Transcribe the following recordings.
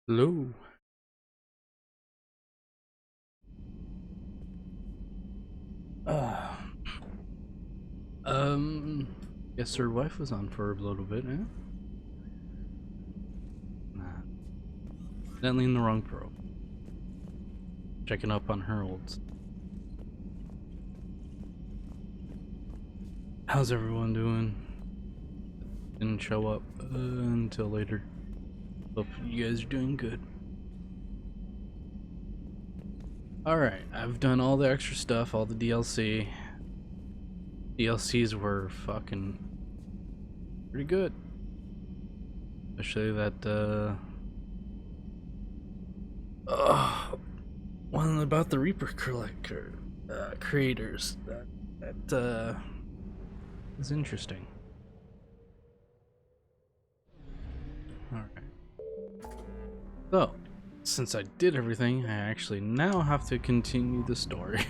Hello. Uh, um, Guess her wife was on for a little bit, eh? Nah, evidently in the wrong pro. Checking up on her olds. How's everyone doing? Didn't show up until later. Hope you guys are doing good. Alright, I've done all the extra stuff, all the DLC. DLCs were fucking pretty good. Especially that, one about the Reaper creators. That is interesting. Alright. So, since I did everything, I actually now have to continue the story.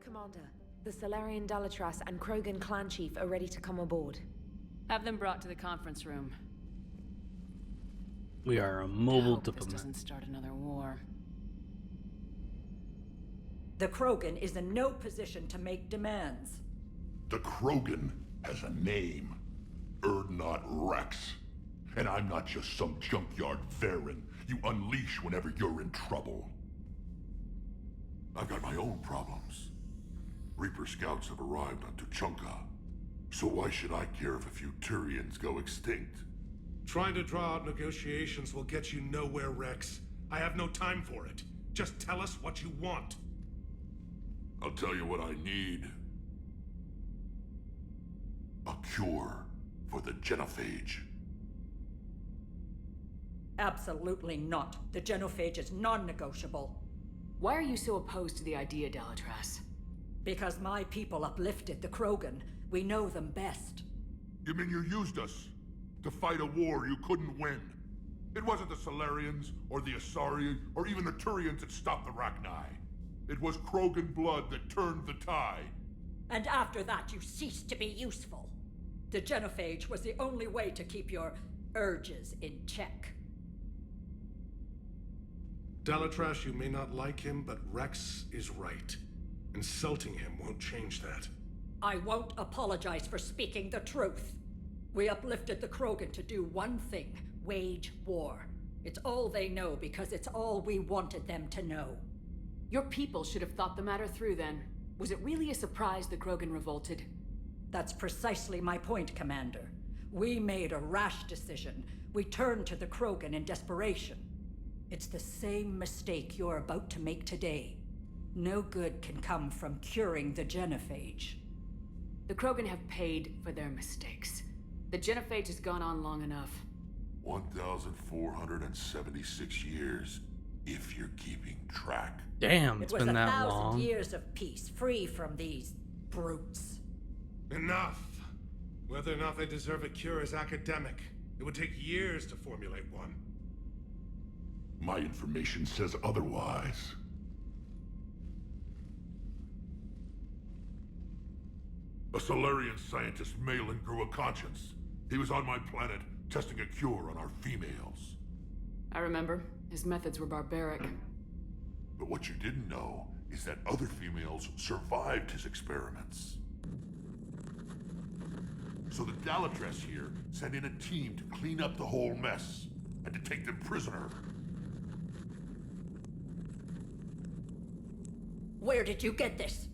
Commander, the Solarian Dalatras and Krogan clan chief are ready to come aboard. Have them brought to the conference room. We are a mobile Hope this diplomat. doesn't start another war. The Krogan is in no position to make demands. The Krogan has a name. Urdnot Rex. And I'm not just some junkyard Varen you unleash whenever you're in trouble. I've got my own problems. Reaper scouts have arrived on Tuchanka. So why should I care if a few Turians go extinct? Trying to draw out negotiations will get you nowhere, Rex. I have no time for it. Just tell us what you want. I'll tell you what I need. A cure for the Genophage. Absolutely not. The Genophage is non-negotiable. Why are you so opposed to the idea, Dalatras? Because my people uplifted the Krogan. We know them best. You mean you used us to fight a war you couldn't win? It wasn't the Solarians, or the Asari, or even the Turians that stopped the Rachni. It was Krogan blood that turned the tide. And after that, you ceased to be useful. The Genophage was the only way to keep your urges in check. Dalatras, you may not like him, but Rex is right. Insulting him won't change that. I won't apologize for speaking the truth. We uplifted the Krogan to do one thing: wage war. It's all they know because it's all we wanted them to know. Your people should have thought the matter through then. Was it really a surprise the Krogan revolted? That's precisely my point, Commander. We made a rash decision. We turned to the Krogan in desperation. It's the same mistake you're about to make today. No good can come from curing the Genophage. The Krogan have paid for their mistakes. The Genophage has gone on long enough. 1,476 years, if you're keeping track. Damn, It it's was been that 1,000 long. years of peace, free from these brutes. Enough! Whether or not they deserve a cure is academic. It would take years to formulate one. My information says otherwise. A Solarian scientist, Malin, grew a conscience. He was on my planet, testing a cure on our females. I remember. His methods were barbaric. But what you didn't know is that other females survived his experiments. So the Dalatras here sent in a team to clean up the whole mess, and to take them prisoner. Where did you get this?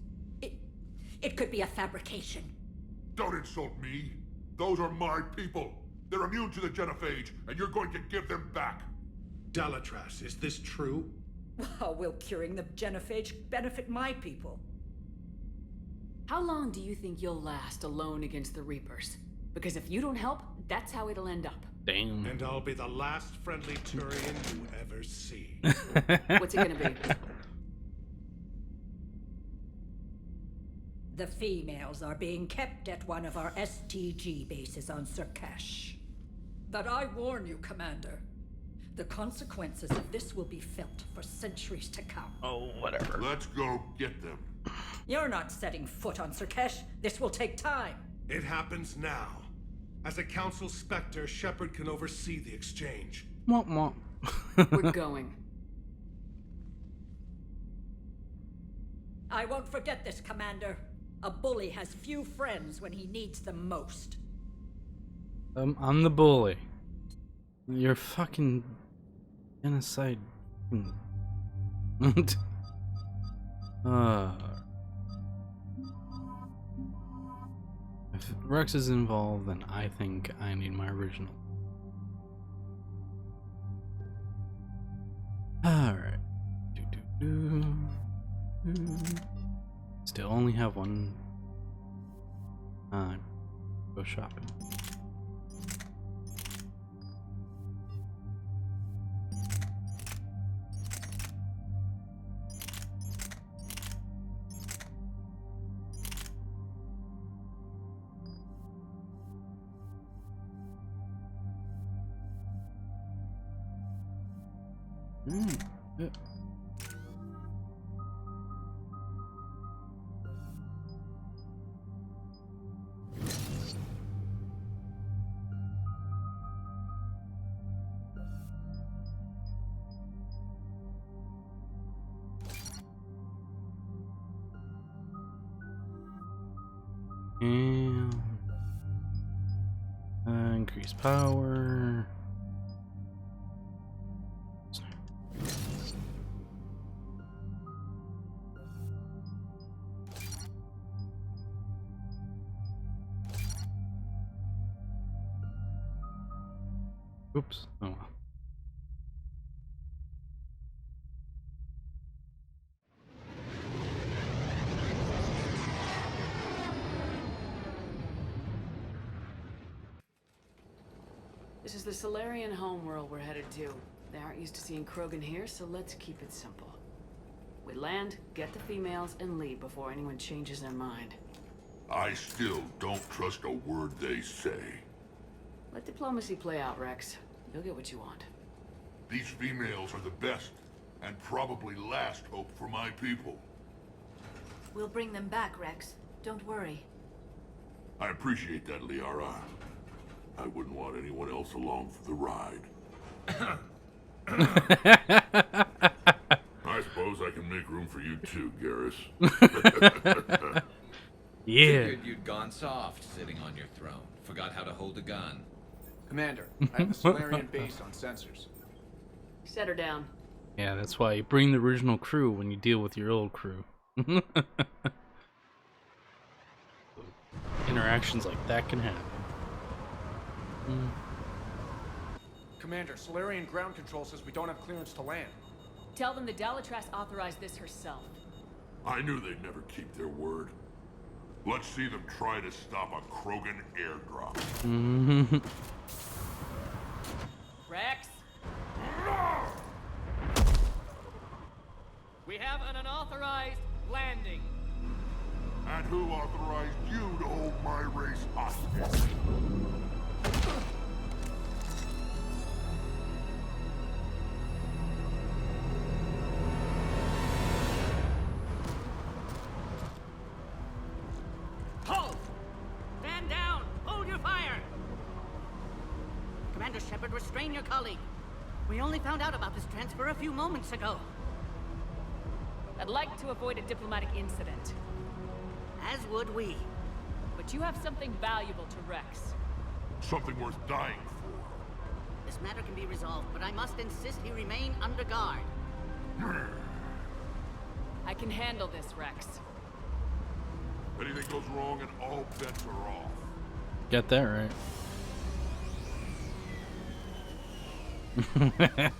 It could be a fabrication. Don't insult me. Those are my people. They're immune to the Genophage, and you're going to give them back. Dalatras, is this true? How will curing the Genophage benefit my people? How long do you think you'll last alone against the Reapers? Because if you don't help, that's how it'll end up. Damn. And I'll be the last friendly Turian you ever see. What's it gonna be? The females are being kept at one of our STG bases on Surkesh. But I warn you, Commander. The consequences of this will be felt for centuries to come. Oh, whatever. Let's go get them. You're not setting foot on Surkesh. This will take time. It happens now. As a Council Spectre, Shepard can oversee the exchange. Womp womp. We're going. I won't forget this, Commander. A bully has few friends when he needs them most. I'm the bully. You're fucking genocide. If Rex is involved, then I think I need my original. Alright. Still only have one time. Go shopping. Yeah. And increase power. Oops. Oh well. This is the Solarian homeworld we're headed to. They aren't used to seeing Krogan here, so let's keep it simple. We land, get the females, and leave before anyone changes their mind. I still don't trust a word they say. Let diplomacy play out, Rex. You'll get what you want. These females are the best and probably last hope for my people. We'll bring them back, Rex. Don't worry. I appreciate that, Liara. I wouldn't want anyone else along for the ride. I suppose I can make room for you too, Garrus. Yeah. Figured you'd gone soft sitting on your throne. Forgot how to hold a gun. Commander, I have a Solarian base on sensors. Set her down. Yeah, that's why you bring the original crew when you deal with your old crew. Interactions like that can happen. Commander, Solarian ground control says we don't have clearance to land. Tell them the Dalitras authorized this herself. I knew they'd never keep their word. Let's see them try to stop a Krogan airdrop. Rex? We have an unauthorized landing. And who authorized you to hold my race hostage? Hold! Stand down! Hold your fire! Commander Shepard, restrain your colleague. We only found out about this transfer a few moments ago. I'd like to avoid a diplomatic incident. As would we. But you have something valuable to Rex. Something worth dying for. This matter can be resolved, but I must insist he remain under guard. I can handle this, Rex. Anything goes wrong and all bets are off. Get that right.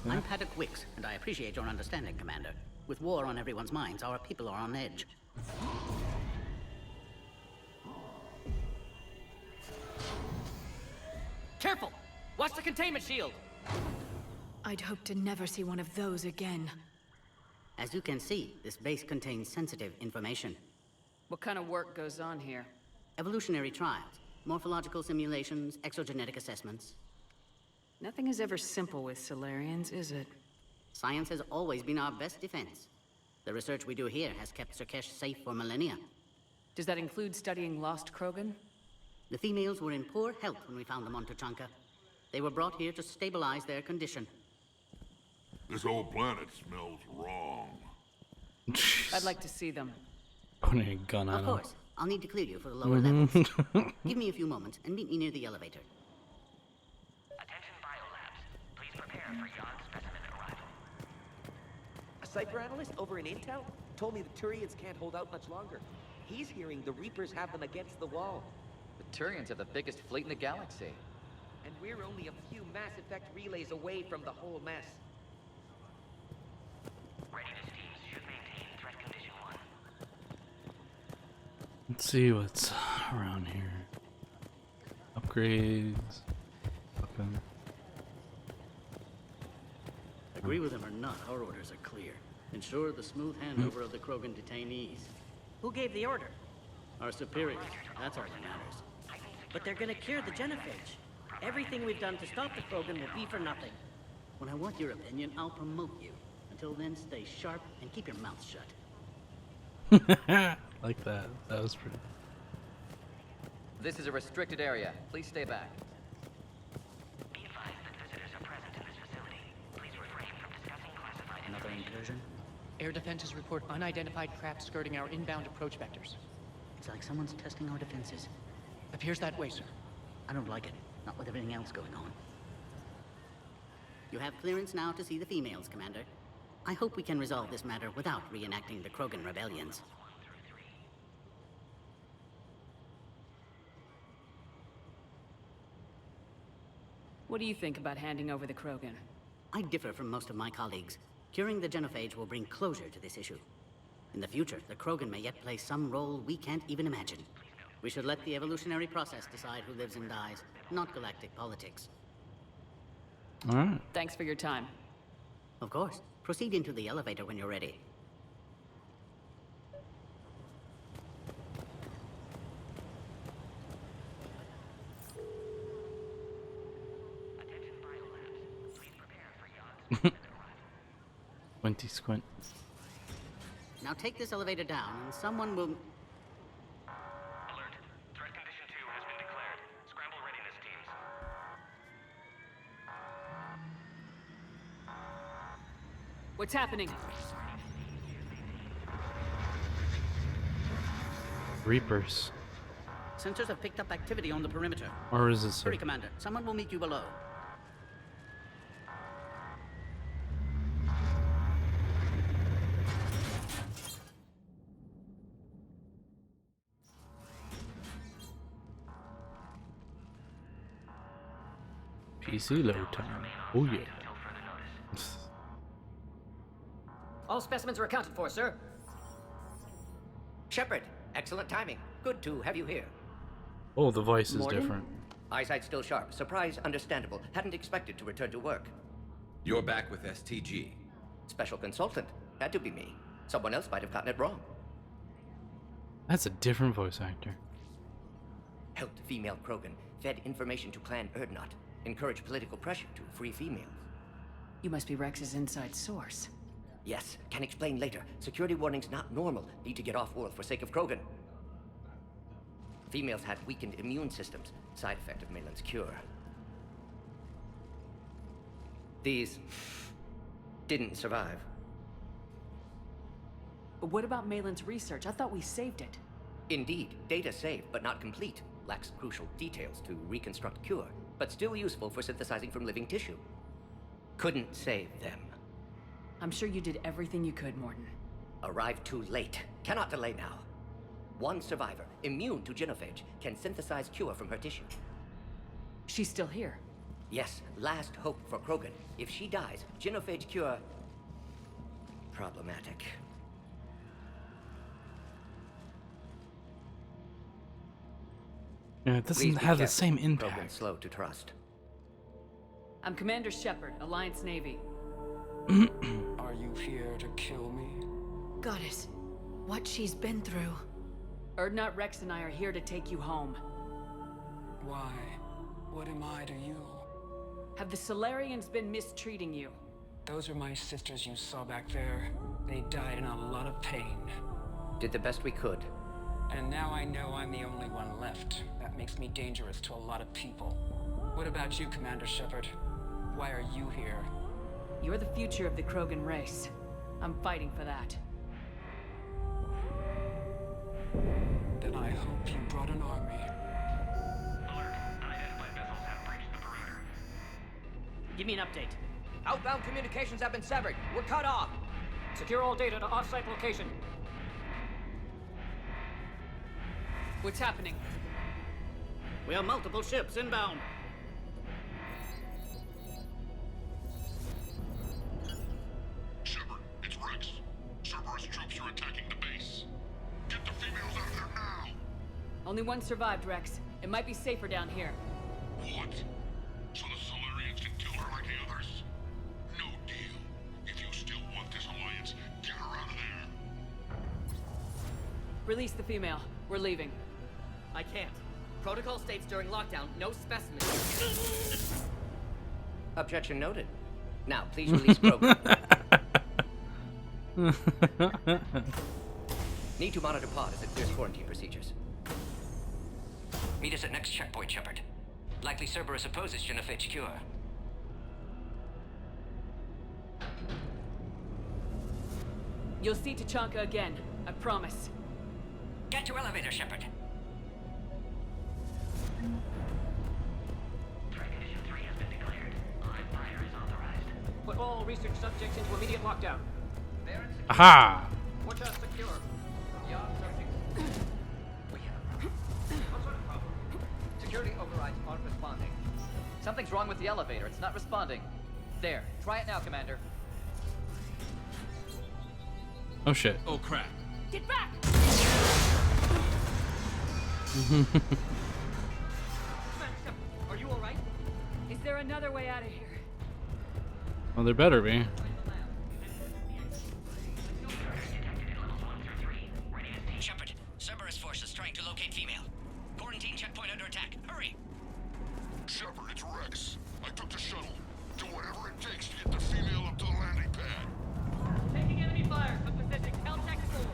I'm Paddock Wicks, and I appreciate your understanding, Commander. With war on everyone's minds, our people are on edge. Careful! Watch the containment shield! I'd hope to never see one of those again. As you can see, this base contains sensitive information. What kind of work goes on here? Evolutionary trials, morphological simulations, exogenetic assessments. Nothing is ever simple with Solarians, is it? Science has always been our best defense. The research we do here has kept Surkesh safe for millennia. Does that include studying lost Krogan? The females were in poor health when we found them on Tuchanka. They were brought here to stabilize their condition. This whole planet smells wrong. I'd like to see them. Pointing a gun at Of him. course. I'll need to clear you for the lower levels. Give me a few moments and meet me near the elevator. Attention biolabs. Please prepare for Yon specimen arrival. A Cypher analyst over in Intel told me the Turians can't hold out much longer. He's hearing the Reapers have them against the wall. The Turians have the biggest fleet in the galaxy. And we're only a few Mass Effect relays away from the whole mess. Readiness teams should maintain threat condition 1. Let's see what's around here. Upgrades. Weapon. Agree with him or not, our orders are clear. Ensure the smooth handover of the Krogan detainees. Who gave the order? Our superiors. That's all that matters. But they're gonna cure the genophage. Everything we've done to stop the Krogan will be for nothing. When I want your opinion, I'll promote you. Until then, stay sharp and keep your mouth shut. Like that. That was pretty. This is a restricted area. Please stay back. Another incursion? Air defenses report unidentified craft skirting our inbound approach vectors. It's like someone's testing our defenses. Appears that way, sir. I don't like it. Not with everything else going on. You have clearance now to see the females, Commander. I hope we can resolve this matter without reenacting the Krogan rebellions. What do you think about handing over the Krogan? I differ from most of my colleagues. Curing the genophage will bring closure to this issue. In the future, the Krogan may yet play some role we can't even imagine. We should let the evolutionary process decide who lives and dies, not galactic politics. Alright. Thanks for your time. Of course. Proceed into the elevator when you're ready. Attention biolabs. Please prepare for Yon specimen arrival. Squinty squint. Now take this elevator down and someone will... Alert. Threat condition 2 has been declared. Scramble readiness teams. What's happening? Reapers. Sensors have picked up activity on the perimeter. Or is this Hurry, Commander. Someone will meet you below. PC load time? Oh yeah. All specimens are accounted for, sir. Shepard, excellent timing. Good to have you here. Oh, the voice is Mordin? different. Eyesight still sharp. Surprise understandable. Hadn't expected to return to work. You're back with STG. Special consultant. Had to be me. Someone else might have gotten it wrong. That's a different voice actor. Helped female Krogan. Fed information to Clan Erdnot. Encouraged political pressure to free females. You must be Rex's inside source. Yes, can explain later. Security warnings not normal. Need to get off-world for sake of Krogan. Females had weakened immune systems. Side effect of Malin's cure. These didn't survive. But what about Malin's research? I thought we saved it. Indeed, data saved, but not complete. Lacks crucial details to reconstruct cure, but still useful for synthesizing from living tissue. Couldn't save them. I'm sure you did everything you could, Mordin. Arrived too late. Cannot delay now. One survivor, immune to genophage, can synthesize cure from her tissue. She's still here. Yes, last hope for Krogan. If she dies, genophage cure... problematic. Yeah, it doesn't Please be have the careful. same Krogan impact. slow to trust. I'm Commander Shepard, Alliance Navy. Are you here to kill me? Goddess, what she's been through. Urdnot Rex and I are here to take you home. Why? What am I to you? Have the Solarians been mistreating you? Those are my sisters you saw back there. They died in a lot of pain. Did the best we could. And now I know I'm the only one left. That makes me dangerous to a lot of people. What about you, Commander Shepard? Why are you here? You're the future of the Krogan race. I'm fighting for that. Then I hope you brought an army. Alert. Unidentified vessels have breached the perimeter. Give me an update. Outbound communications have been severed. We're cut off. Secure all data to off-site location. What's happening? We have multiple ships inbound. Shepard, it's Rex. Cerberus troops are attacking the base. Get the females out of there now! Only one survived, Rex. It might be safer down here. What? So the Solarians can kill her like the others? No deal. If you still want this alliance, get her out of there. Release the female. We're leaving. I can't. Protocol states during lockdown, no specimens. Objection noted. Now, please release Krogan. Need to monitor pod as it clears quarantine procedures. Meet us at next checkpoint, Shepard. Likely Cerberus opposes genophage cure. You'll see Tachanka again. I promise. Get to elevator, Shepard. Threat condition 3 has been declared. Live fire is authorized. Put all research subjects into immediate lockdown. Aha! Watch us secure. Yard subjects. We have what sort of problem? Security overrides aren't responding. Something's wrong with the elevator. It's not responding. There. Try it now, Commander. Oh shit. Oh crap. Get back! Are you alright? Is there another way out of here? Well, there better be. Shepard, Cerberus forces trying to locate female. Quarantine checkpoint under attack. Hurry! Shepard, it's Rex. I took the shuttle. Do whatever it takes to get the female up to the landing pad. Taking enemy fire. Come position. Caltech 4.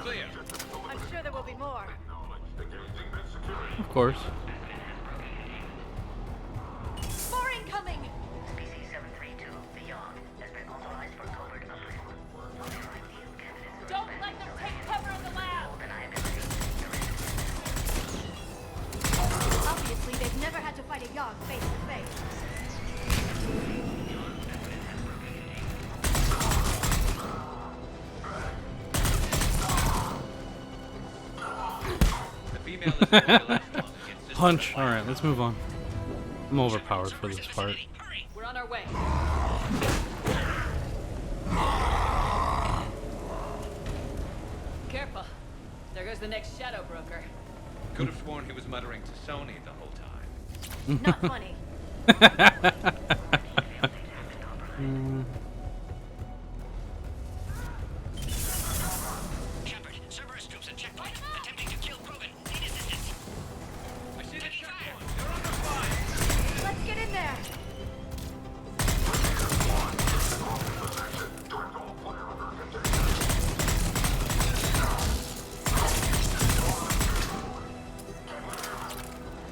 Clear. I'm sure there will be more. Of course. More incoming! Species 732 beyond has been authorized for covert approval. Notify field candidates. Don't let them take cover in the lab! Deniability. Obviously, they've never had to fight a Yogg face to face. The female is mobilized against this. Punch. Alright, let's move on. I'm overpowered for this part. We're on our way. Careful. There goes the next shadow broker. Could have sworn he was muttering to Sony the whole time. Not funny. Shepard, Cerberus troops at checkpoint. Attempting to kill Krogan. Need assistance. I see the checkpoint. They're under fire. Let's get in there!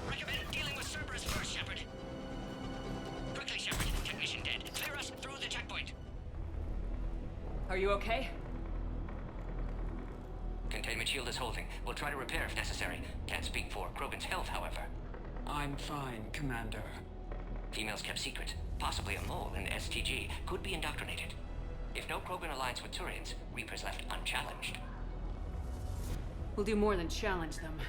Recommend dealing with Cerberus first, Shepard. Quickly, Shepard. Technician dead. Clear us through the checkpoint. Are you okay? Containment shield is holding. We'll try to repair if necessary. Can't speak for Krogan's health, however. I'm fine, Commander. Females kept secret. Possibly a mole in STG. Could be indoctrinated. If no Krogan aligns with Turians, Reaper's left unchallenged. We'll do more than challenge them.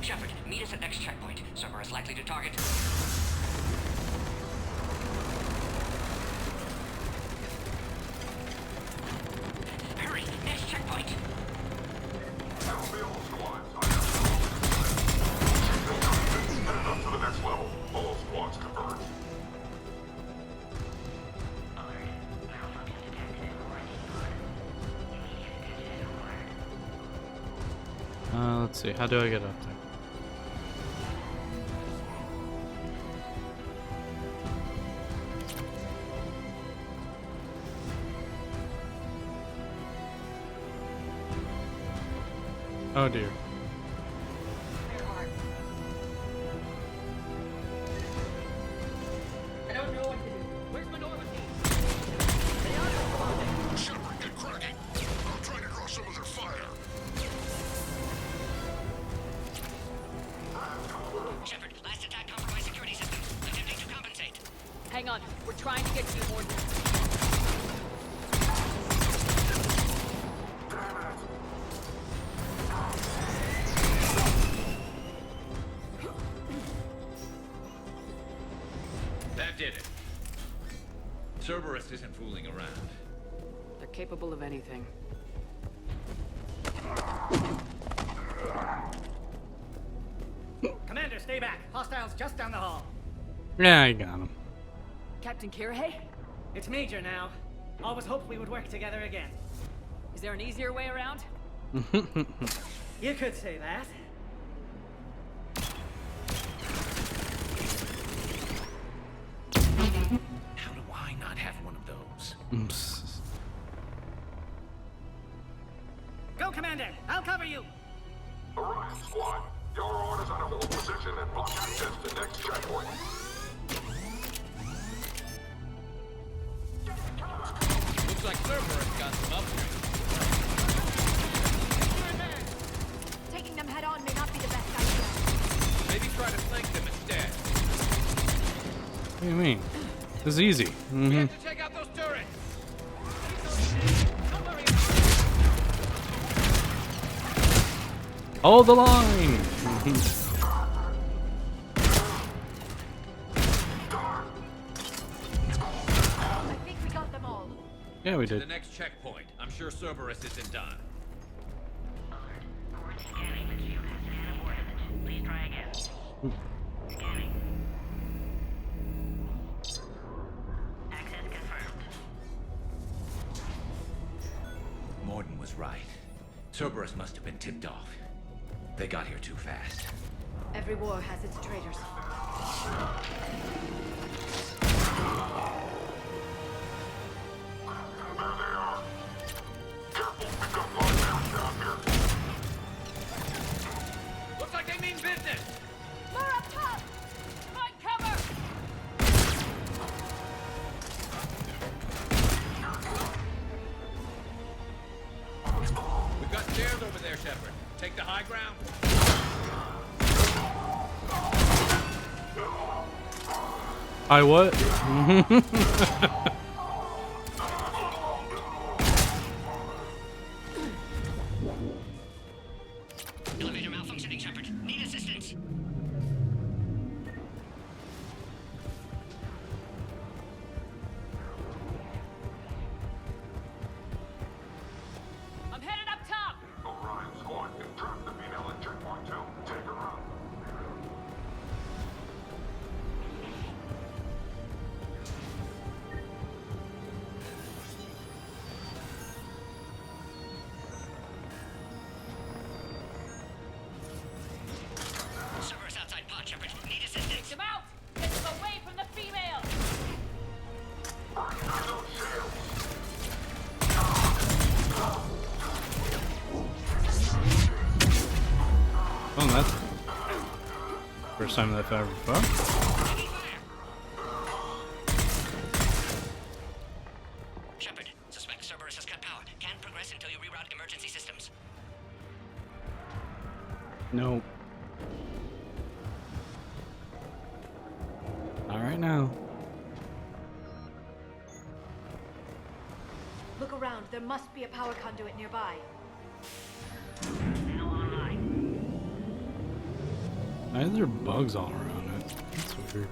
Shepard, meet us at next checkpoint. Cerberus likely to target. Hurry! Next checkpoint! Let's see. How do I get up there? Oh dear. I don't know what to do. Where's my Normandy? Shepard, get cracking! I'm trying to draw some of their fire. Shepard, last attack compromised security systems. Attempting to compensate. Hang on. We're trying to get to you, Morden. That did it. Cerberus isn't fooling around. They're capable of anything. Commander, stay back. Hostiles just down the hall. Yeah, I got him. Captain Kirrahe? It's Major now. Always hoped we would work together again. Is there an easier way around? You could say that. How do I not have one of those? Go, Commander! I'll cover you! Orion Squad, your orders on a hold position and block access to next checkpoint. Looks like Cerberus got some upgrades. Taking them head on may not be the best idea. Maybe try to flank them instead. What do you mean? This is easy. We have to take out those turrets! Hold the line! I think we got them all. Yeah, we To did. the next checkpoint. I'm sure Cerberus isn't done. Scanning. The shield has scan aborted. Please try again. Scanning. Access confirmed. Morden was right. Cerberus must have been tipped off. They got here too fast. Every war has its traitors. Looks like they mean business! More up top! Find cover! We've got stairs over there, Shepard. Take the high ground. I what? Elevator malfunctioning, Shepard. Need assistance. I'm headed up top! Orion Squad, you've trapped the female at checkpoint 2. Take her out. Cerberus outside pod, Shepard. Need assistance. Take them out! Get them away from the female! Oh, that's first time that I've ever fought. Shepard, suspect Cerberus has cut power. Can't progress until you reroute emergency systems. No. All right now. Look around. There must be a power conduit nearby. Why are there bugs all around it? That's weird.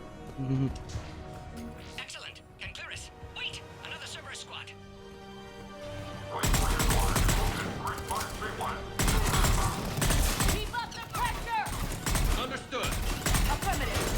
Excellent. Can clear us. Wait! Another Cerberus squad. Keep up the pressure! Understood. Affirmative.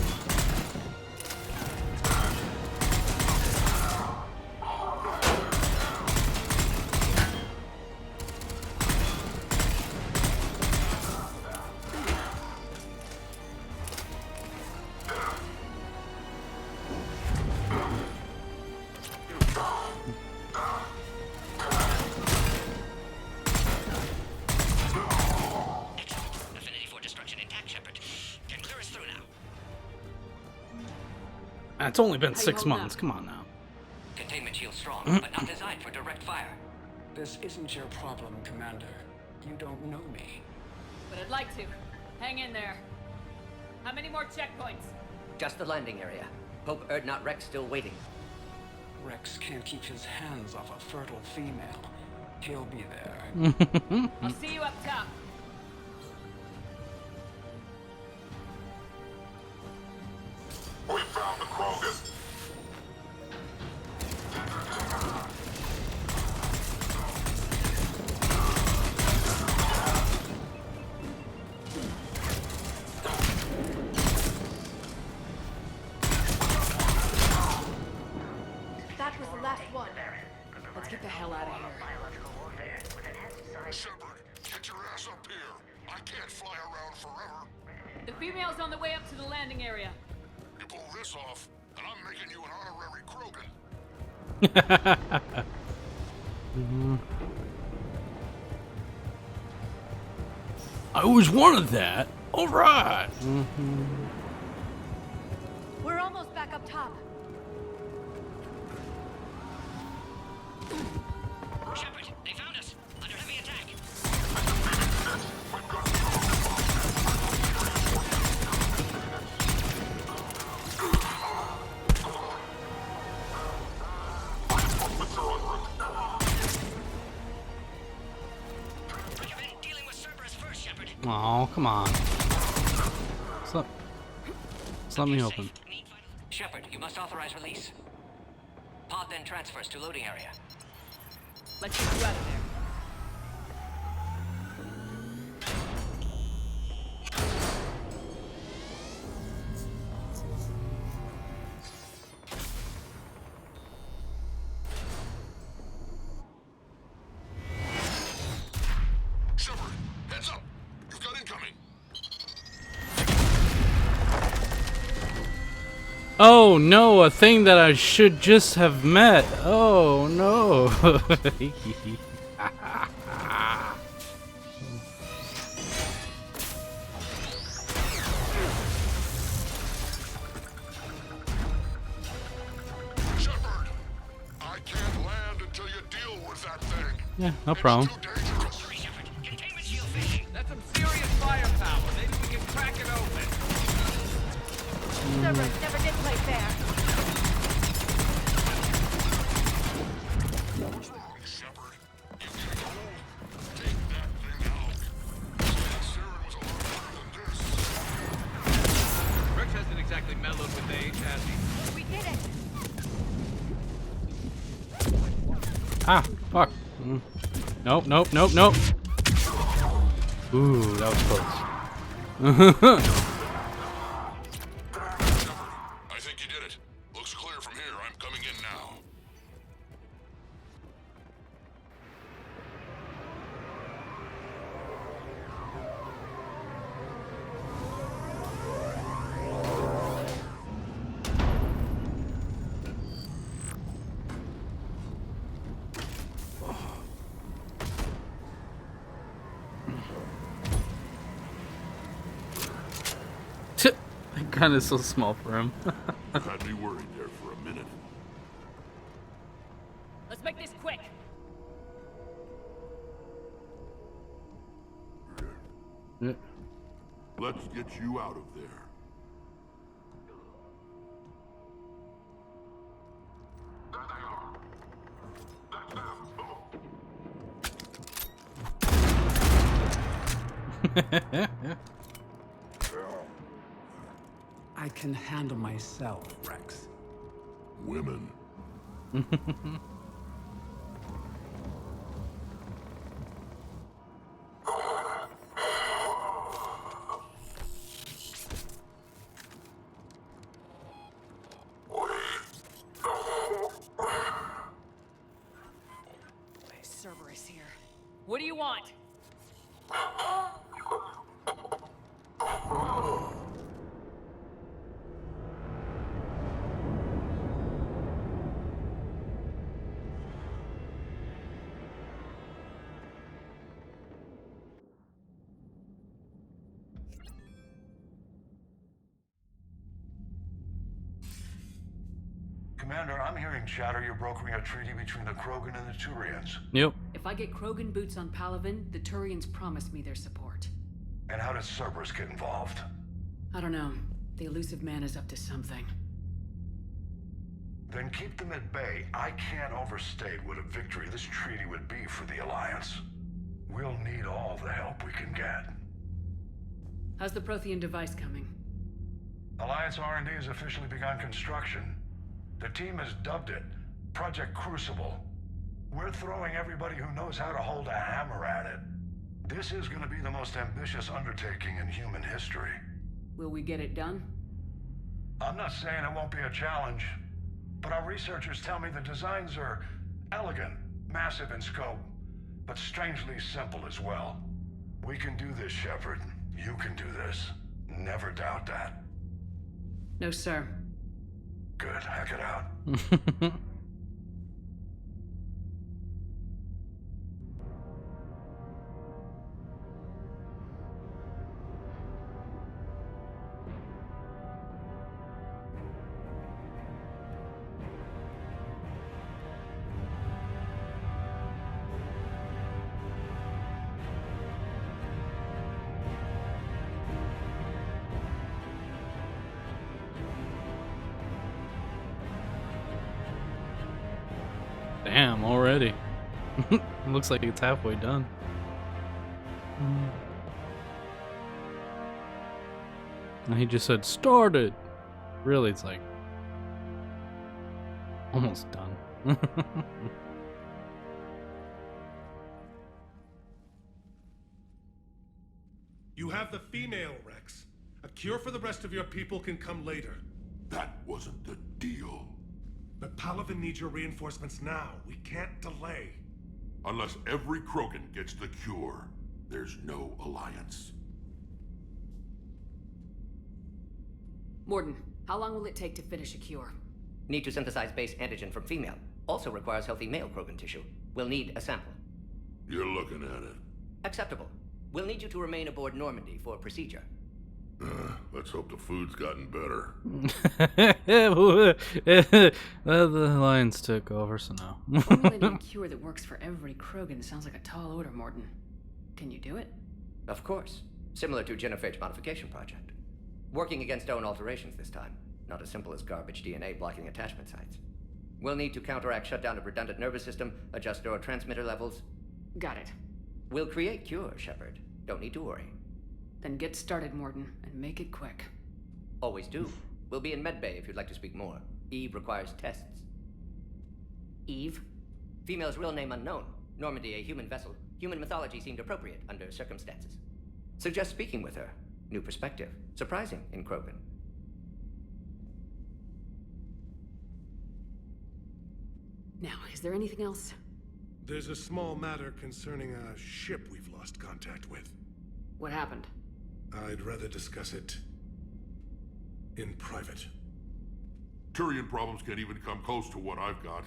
It's only been How you 6 holding months. up? Come on now. Containment shield strong, but not designed for direct fire. This isn't your problem, Commander. You don't know me. But I'd like to. Hang in there. How many more checkpoints? Just the landing area. Hope Erdnot Rex still waiting. Rex can't keep his hands off a fertile female. He'll be there. I'll see you up top. We found the Krogan. That was the last one. Let's get the hell out of here. Shepard, get your ass up here. I can't fly around forever. The female's on the way up to the landing area. You pull this off, and I'm making you an honorary Krogan. I always wanted that. All right. We're almost back up top. Shepard, they found us. Under heavy attack. Dealing with Cerberus first, Shepard. Oh, come on. Let me open. Shepard, you must authorize release. Pod then transfers to loading area. Let's get you out of there. Shepard, heads up. You've got incoming. Oh no, a thing that I should just have met. Oh no. Shepard, I can't land until you deal with that thing. Yeah, no problem. That's some serious firepower. Maybe we can crack it open. Cerberus never did play fair. What's wrong, Shepard? You getting old? Take that thing out. Saren was a lot better than this. Rex hasn't exactly mellowed with age, has he? We did it. Ah, fuck. Nope, nope, nope, nope. Ooh, that was close. I think you did it. Looks clear from here. I'm coming in now. That gun is so small for him. Had me worried there for a minute. Let's make this quick. Let's get you out of there. I can handle myself, Rex. Women. Cerberus here. What do you want? Commander, I'm hearing chatter you're brokering a treaty between the Krogan and the Turians. Yep. If I get Krogan boots on Palaven, the Turians promise me their support. And how does Cerberus get involved? I don't know. The elusive man is up to something. Then keep them at bay. I can't overstate what a victory this treaty would be for the Alliance. We'll need all the help we can get. How's the Prothean device coming? Alliance R&D has officially begun construction. The team has dubbed it Project Crucible. We're throwing everybody who knows how to hold a hammer at it. This is going to be the most ambitious undertaking in human history. Will we get it done? I'm not saying it won't be a challenge, but our researchers tell me the designs are elegant, massive in scope, but strangely simple as well. We can do this, Shepard. You can do this. Never doubt that. No, sir. Good. Hack it out. Damn, already. Looks like it's halfway done. And he just said, started! Really, it's like... almost done. You have the female, Rex. A cure for the rest of your people can come later. That wasn't the deal. But Palaven needs your reinforcements now. We can't delay. Unless every Krogan gets the cure, there's no alliance. Mordin, how long will it take to finish a cure? Need to synthesize base antigen from female. Also requires healthy male Krogan tissue. We'll need a sample. You're looking at it. Acceptable. We'll need you to remain aboard Normandy for procedure. Let's hope the food's gotten better. The Alliance took over, so no. Formulating a cure that works for every Krogan sounds like a tall order, Mordin. Can you do it? Of course. Similar to Genophage modification project. Working against own alterations this time. Not as simple as garbage DNA blocking attachment sites. We'll need to counteract shutdown of redundant nervous system, adjust neurotransmitter levels. Got it. We'll create cure, Shepard. Don't need to worry. Then get started, Mordin, and make it quick. Always do. We'll be in medbay if you'd like to speak more. Eve requires tests. Eve? Female's real name unknown. Normandy a human vessel. Human mythology seemed appropriate under circumstances. Suggest speaking with her. New perspective. Surprising in Krogan. Now, is there anything else? There's a small matter concerning a ship we've lost contact with. What happened? I'd rather discuss it in private. Turian problems can't even come close to what I've got.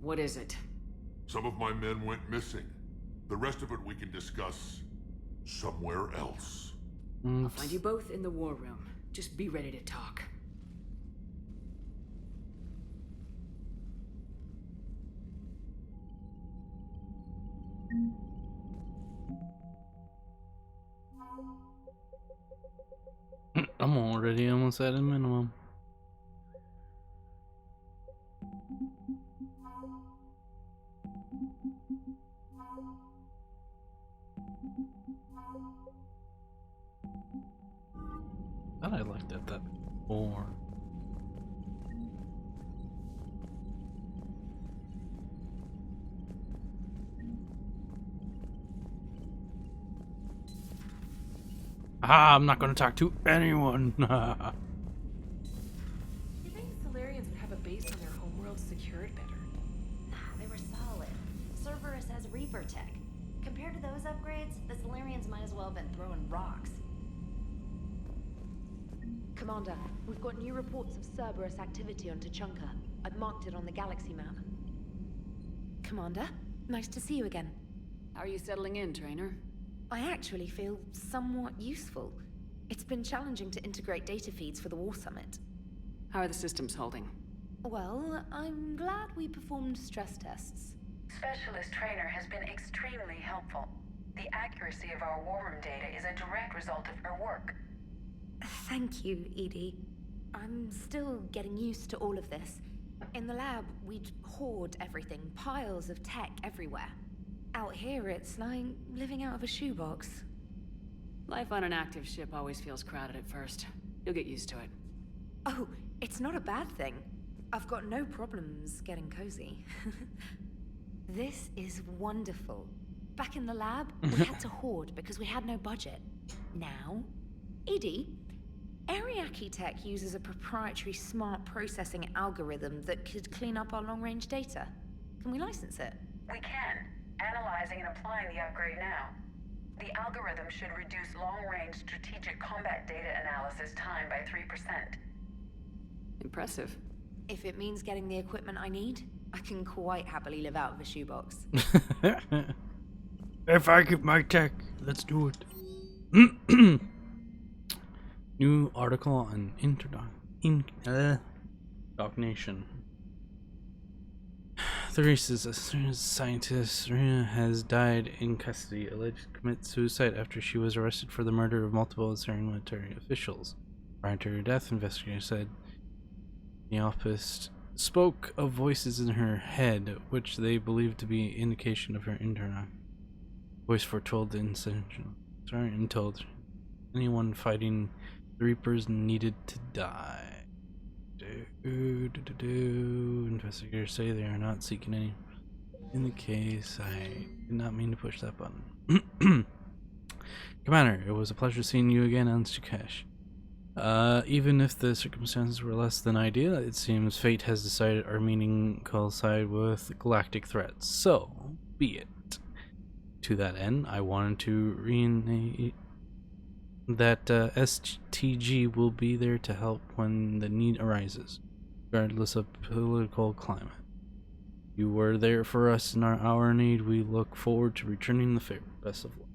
What is it? Some of my men went missing. The rest of it we can discuss somewhere else. I'll find you both in the war room. Just be ready to talk. I'm already almost at a minimum. Thought I looked at that before. I'm not gonna talk to anyone. You think Salarians would have a base on their homeworld secured better? Nah, they were solid. Cerberus has Reaper tech. Compared to those upgrades, the Salarians might as well have been throwing rocks. Commander, we've got new reports of Cerberus activity on Tuchanka. I've marked it on the galaxy map. Commander, nice to see you again. How are you settling in, Trainer? I actually feel somewhat useful. It's been challenging to integrate data feeds for the War Summit. How are the systems holding? Well, I'm glad we performed stress tests. Specialist Trainer has been extremely helpful. The accuracy of our war room data is a direct result of her work. Thank you, Edie. I'm still getting used to all of this. In the lab, we'd hoard everything, piles of tech everywhere. Out here, it's like living out of a shoebox. Life on an active ship always feels crowded at first. You'll get used to it. Oh, it's not a bad thing. I've got no problems getting cozy. This is wonderful. Back in the lab, we had to hoard because we had no budget. Now, Edie, Ariake Tech uses a proprietary smart processing algorithm that could clean up our long-range data. Can we license it? We can. Analyzing and applying the upgrade now. The algorithm should reduce long-range strategic combat data analysis time by 3%. Impressive. If it means getting the equipment I need, I can quite happily live out of a shoebox. If I get my tech, let's do it. New article on indoctrination. The racist scientist has died in custody, alleged to commit suicide after she was arrested for the murder of multiple Syrian military officials. Prior to her death, investigators said Neopist spoke of voices in her head, which they believed to be indication of her internal voice foretold the incision. And told anyone fighting the Reapers needed to die. Investigators say they are not seeking any. In the case, I did not mean to push that button. Commander, it was a pleasure seeing you again on Stukesh. Even if the circumstances were less than ideal, it seems fate has decided our meaning coincide with galactic threats. So, be it. To that end, I wanted to reiterate that STG will be there to help when the need arises, regardless of political climate. You were there for us in our hour of need. We look forward to returning the favor. Best of luck.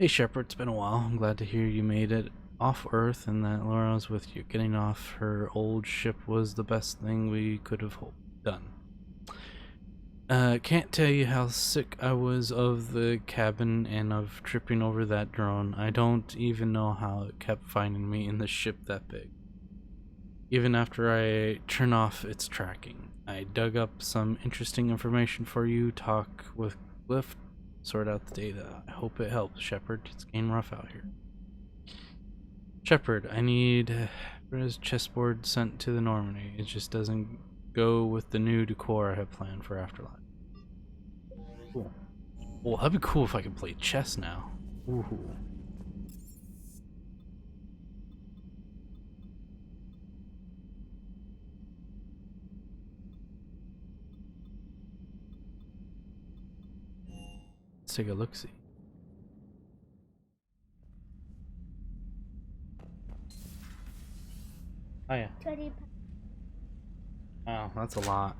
Hey Shepard, it's been a while. I'm glad to hear you made it off Earth and that Laura's with you. Getting off her old ship was the best thing we could have done. Can't tell you how sick I was of the cabin and of tripping over that drone. I don't even know how it kept finding me in the ship that big. Even after I turn off its tracking. I dug up some interesting information for you, talk with Glyph, sort out the data. I hope it helps, Shepard. It's getting rough out here. Shepard, I need his chessboard sent to the Normandy. It just doesn't go with the new decor I have planned for Afterlife. Cool. Well, that'd be cool if I could play chess now. Ooh. Let's take a look-see. Oh yeah. Wow, that's a lot.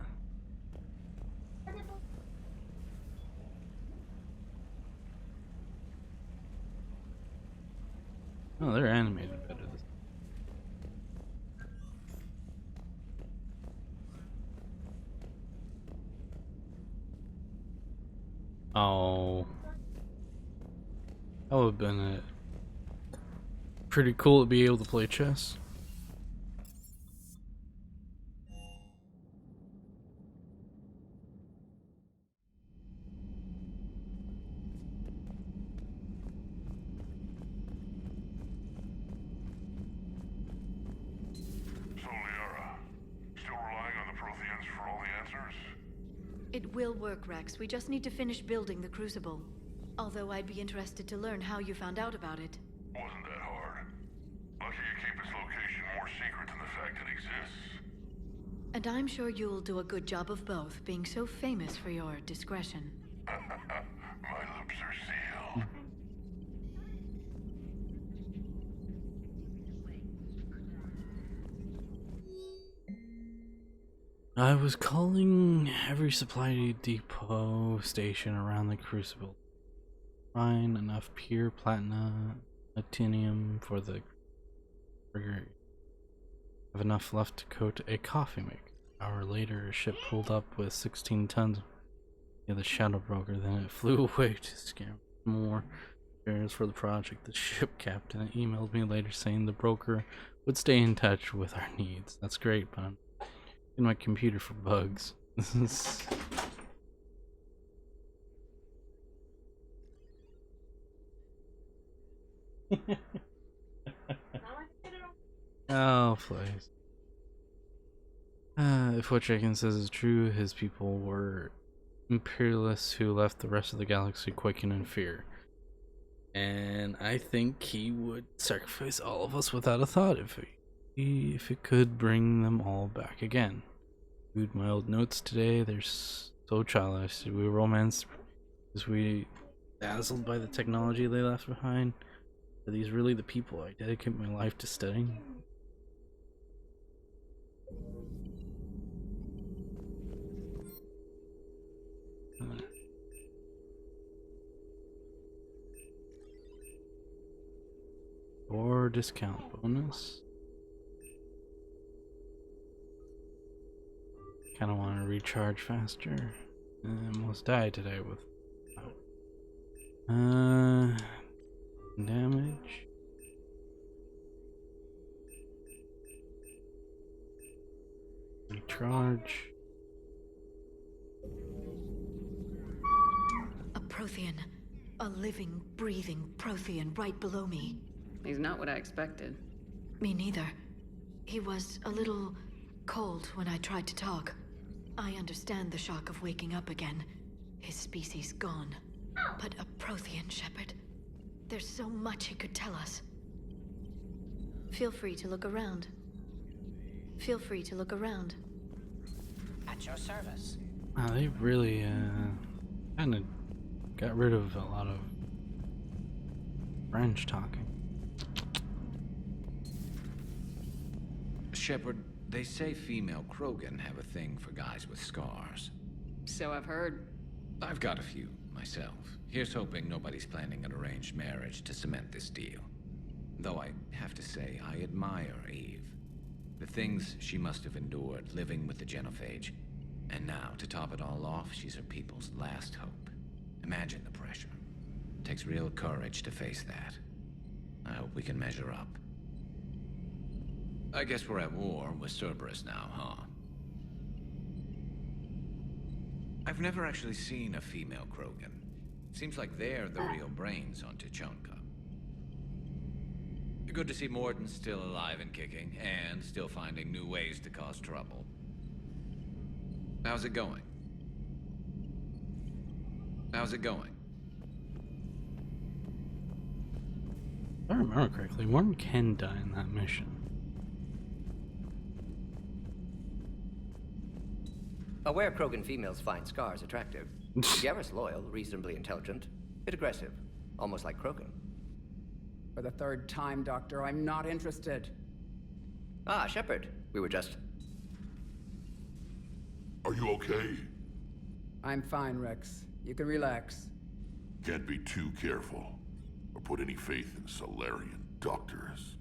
Oh, they're animated better. Oh. That would have been pretty cool to be able to play chess. It will work, Rex. We just need to finish building the Crucible. Although I'd be interested to learn how you found out about it. Wasn't that hard. Lucky you keep its location more secret than the fact it exists. And I'm sure you'll do a good job of both, being so famous for your discretion. My lips are sealed. I was calling every supply depot station around the Crucible. Find enough pure platinum, platinum for the trigger have enough left to coat a coffee maker. An hour later, a ship pulled up with 16 tons of the Shadow Broker. Then it flew away to scare more shares for the project. The ship captain emailed me later saying the broker would stay in touch with our needs. That's great, but I'm in my computer for bugs. This is... Oh, please. If what Jenkins says is true, his people were imperialists who left the rest of the galaxy quaking in fear. And I think he would sacrifice all of us without a thought if it could bring them all back again. Read my old notes today, they're so childish. Did we romance because we dazzled by the technology they left behind? Are these really the people I dedicate my life to studying? Or discount bonus. Kinda want to recharge faster. Almost died today with damage. Recharge. A Prothean. A living, breathing Prothean right below me. He's not what I expected. Me neither. He was a little cold when I tried to talk. I understand the shock of waking up again. His species gone. But a Prothean, Shepard. There's so much he could tell us. Feel free to look around. Feel free to look around. At your service. Wow, they really kind of got rid of a lot of French talking. Shepard, they say female Krogan have a thing for guys with scars. So I've heard. I've got a few, myself. Here's hoping nobody's planning an arranged marriage to cement this deal. Though I have to say, I admire Eve. The things she must have endured living with the Genophage. And now, to top it all off, she's her people's last hope. Imagine the pressure. It takes real courage to face that. I hope we can measure up. I guess we're at war with Cerberus now, huh? I've never actually seen a female Krogan. Seems like they're the real brains on Tuchanka. Good to see Mordin still alive and kicking, and still finding new ways to cause trouble. How's it going? How's it going? If I remember correctly, Morton can die in that mission. Aware Krogan females find scars attractive. Garrus loyal, reasonably intelligent, bit aggressive, almost like Krogan. For the third time, Doctor, I'm not interested. Ah, Shepard. We were just... Are you okay? I'm fine, Rex. You can relax. Can't be too careful, or put any faith in Salarian doctors.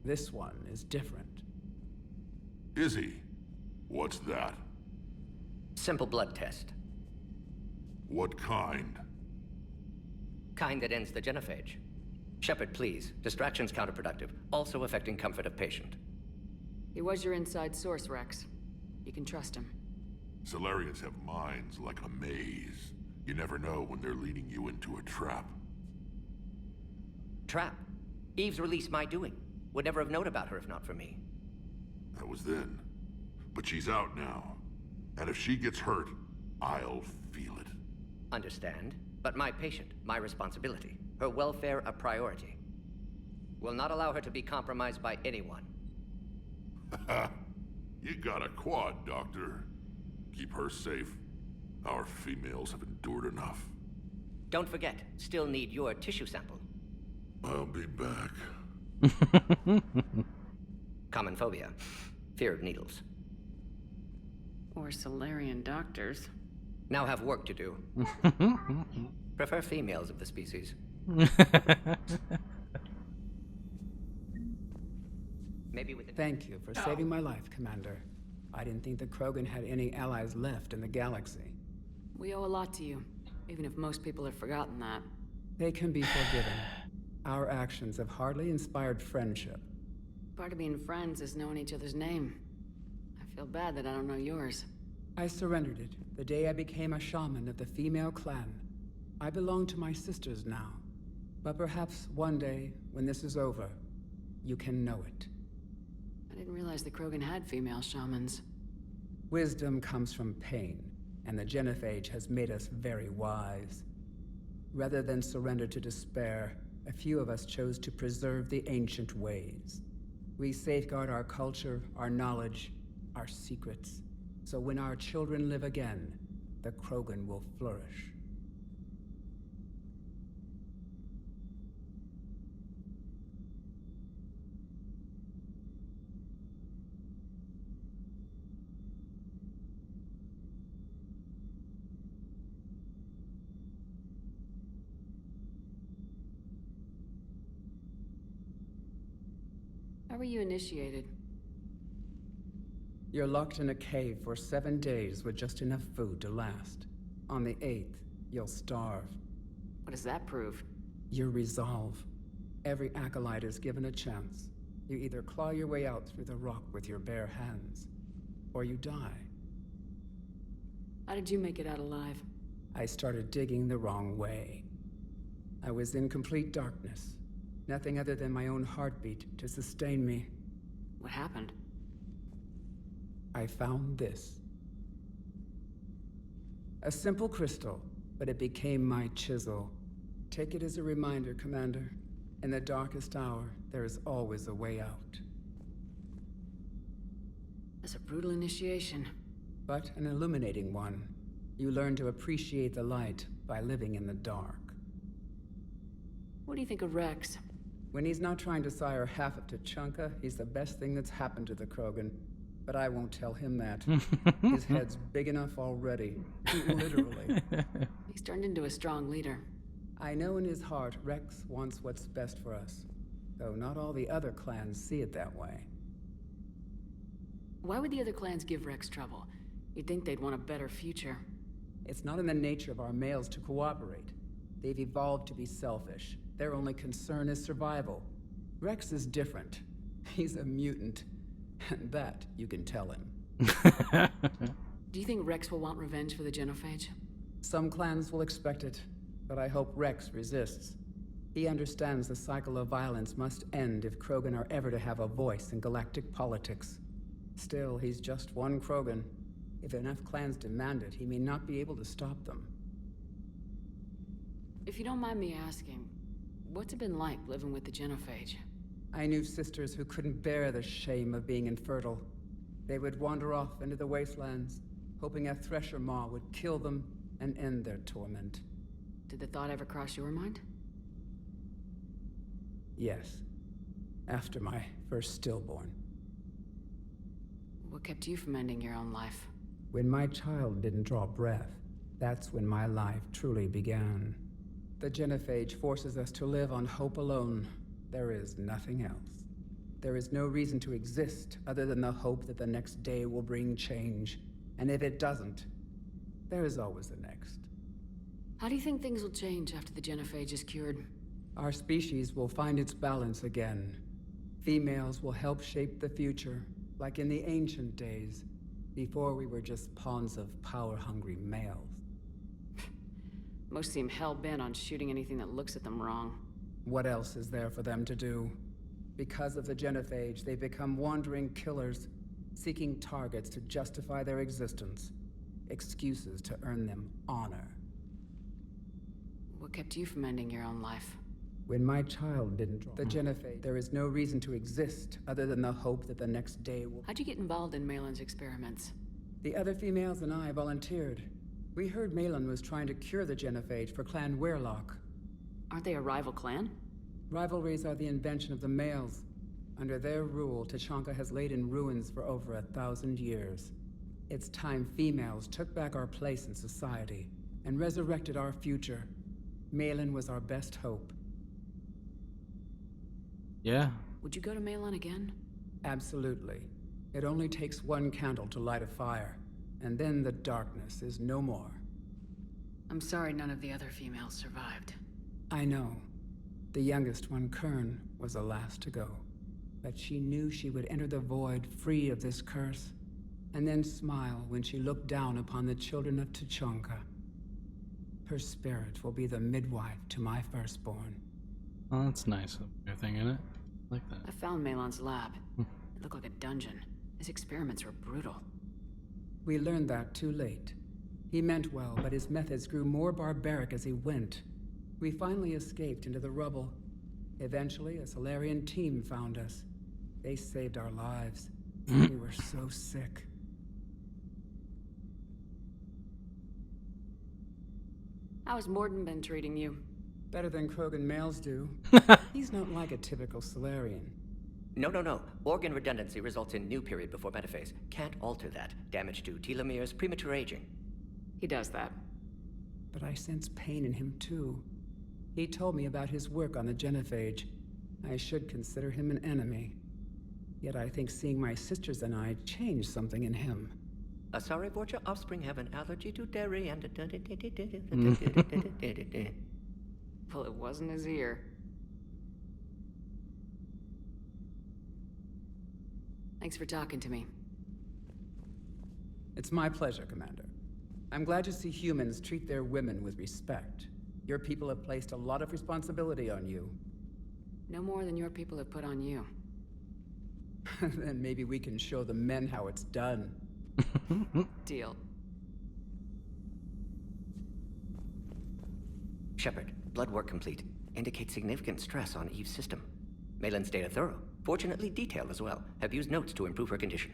This one is different. Is he? What's that? Simple blood test. What kind? Kind that ends the genophage. Shepard, please. Distraction's counterproductive, also affecting comfort of patient. He was your inside source, Rex. You can trust him. Salarians have minds like a maze. You never know when they're leading you into a trap. Trap? Eve's release my doing. Would never have known about her if not for me. That was then. But she's out now. And if she gets hurt, I'll feel it. Understand. But my patient, my responsibility. Her welfare a priority. Will not allow her to be compromised by anyone. You got a quad, Doctor. Keep her safe. Our females have endured enough. Don't forget, still need your tissue sample. I'll be back. Common phobia. Fear of needles. Or Salarian doctors. Now have work to do. Prefer females of the species. Maybe maybe with the... Thank you for saving my life, Commander. I didn't think the Krogan had any allies left in the galaxy. We owe a lot to you, even if most people have forgotten that. They can be forgiven. Our actions have hardly inspired friendship. Part of being friends is knowing each other's name. I feel bad that I don't know yours. I surrendered it the day I became a shaman of the female clan. I belong to my sisters now. But perhaps one day, when this is over, you can know it. I didn't realize the Krogan had female shamans. Wisdom comes from pain, and the Genophage has made us very wise. Rather than surrender to despair, a few of us chose to preserve the ancient ways. We safeguard our culture, our knowledge, our secrets, so when our children live again, the Krogan will flourish. How were you initiated? You're locked in a cave for 7 days with just enough food to last. On the 8th, you'll starve. What does that prove? Your resolve. Every acolyte is given a chance. You either claw your way out through the rock with your bare hands, or you die. How did you make it out alive? I started digging the wrong way. I was in complete darkness. Nothing other than my own heartbeat to sustain me. What happened? I found this. A simple crystal, but it became my chisel. Take it as a reminder, Commander. In the darkest hour, there is always a way out. That's a brutal initiation. But an illuminating one. You learn to appreciate the light by living in the dark. What do you think of Rex? When he's not trying to sire half of Tuchanka, he's the best thing that's happened to the Krogan. But I won't tell him that. His head's big enough already. Literally. He's turned into a strong leader. I know in his heart Rex wants what's best for us. Though not all the other clans see it that way. Why would the other clans give Rex trouble? You'd think they'd want a better future. It's not in the nature of our males to cooperate. They've evolved to be selfish. Their only concern is survival. Rex is different. He's a mutant. And that you can tell him. Do you think Rex will want revenge for the Genophage? Some clans will expect it, but I hope Rex resists. He understands the cycle of violence must end if Krogan are ever to have a voice in galactic politics. Still, he's just one Krogan. If enough clans demand it, he may not be able to stop them. If you don't mind me asking, what's it been like living with the Genophage? I knew sisters who couldn't bear the shame of being infertile. They would wander off into the wastelands, hoping a Thresher Maw would kill them and end their torment. Did the thought ever cross your mind? Yes. After my first stillborn. What kept you from ending your own life? When my child didn't draw breath, that's when my life truly began. The Genophage forces us to live on hope alone. There is nothing else. There is no reason to exist other than the hope that the next day will bring change. And if it doesn't, there is always the next. How do you think things will change after the Genophage is cured? Our species will find its balance again. Females will help shape the future, like in the ancient days, before we were just pawns of power-hungry males. Most seem hell-bent on shooting anything that looks at them wrong. What else is there for them to do? Because of the Genophage, they become wandering killers, seeking targets to justify their existence, excuses to earn them honor. What kept you from ending your own life? When my child didn't draw the Genophage, there is no reason to exist other than the hope that the next day will... How'd you get involved in Malin's experiments? The other females and I volunteered. We heard Malin was trying to cure the Genophage for Clan Weirlock. Aren't they a rival clan? Rivalries are the invention of the males. Under their rule, Tuchanka has laid in ruins for over 1,000 years. It's time females took back our place in society and resurrected our future. Malin was our best hope. Yeah. Would you go to Malin again? Absolutely. It only takes one candle to light a fire, and then the darkness is no more. I'm sorry none of the other females survived. I know. The youngest one, Kern, was the last to go. But she knew she would enter the void free of this curse, and then smile when she looked down upon the children of Tuchanka. Her spirit will be the midwife to my firstborn. Oh, that's nice of everything in it. I like that. I found Malon's lab. It looked like a dungeon. His experiments were brutal. We learned that too late. He meant well, but his methods grew more barbaric as he went. We finally escaped into the rubble. Eventually, a Solarian team found us. They saved our lives. We were so sick. How has Mordin been treating you? Better than Krogan males do. He's not like a typical Solarian. No. Organ redundancy results in new period before metaphase. Can't alter that. Damage to telomeres, premature aging. He does that. But I sense pain in him too. He told me about his work on the genophage. I should consider him an enemy. Yet I think seeing my sisters and I changed something in him. Sorry, Vorcha, offspring have an allergy to dairy and... Well, it wasn't his ear. Thanks for talking to me. It's my pleasure, Commander. I'm glad to see humans treat their women with respect. Your people have placed a lot of responsibility on you. No more than your people have put on you. Then maybe we can show the men how it's done. Deal. Shepard, blood work complete. Indicates significant stress on Eve's system. Malin's data thorough. Fortunately detailed as well. Have used notes to improve her condition.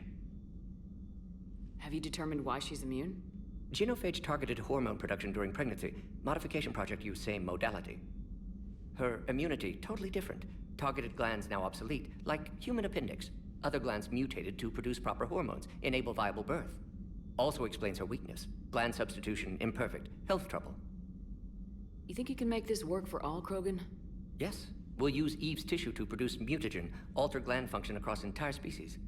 Have you determined why she's immune? Genophage targeted hormone production during pregnancy. Modification project used same modality. Her immunity, totally different. Targeted glands now obsolete, like human appendix. Other glands mutated to produce proper hormones, enable viable birth. Also explains her weakness. Gland substitution imperfect. Health trouble. You think you can make this work for all Krogan? Yes. We'll use Eve's tissue to produce mutagen, alter gland function across entire species.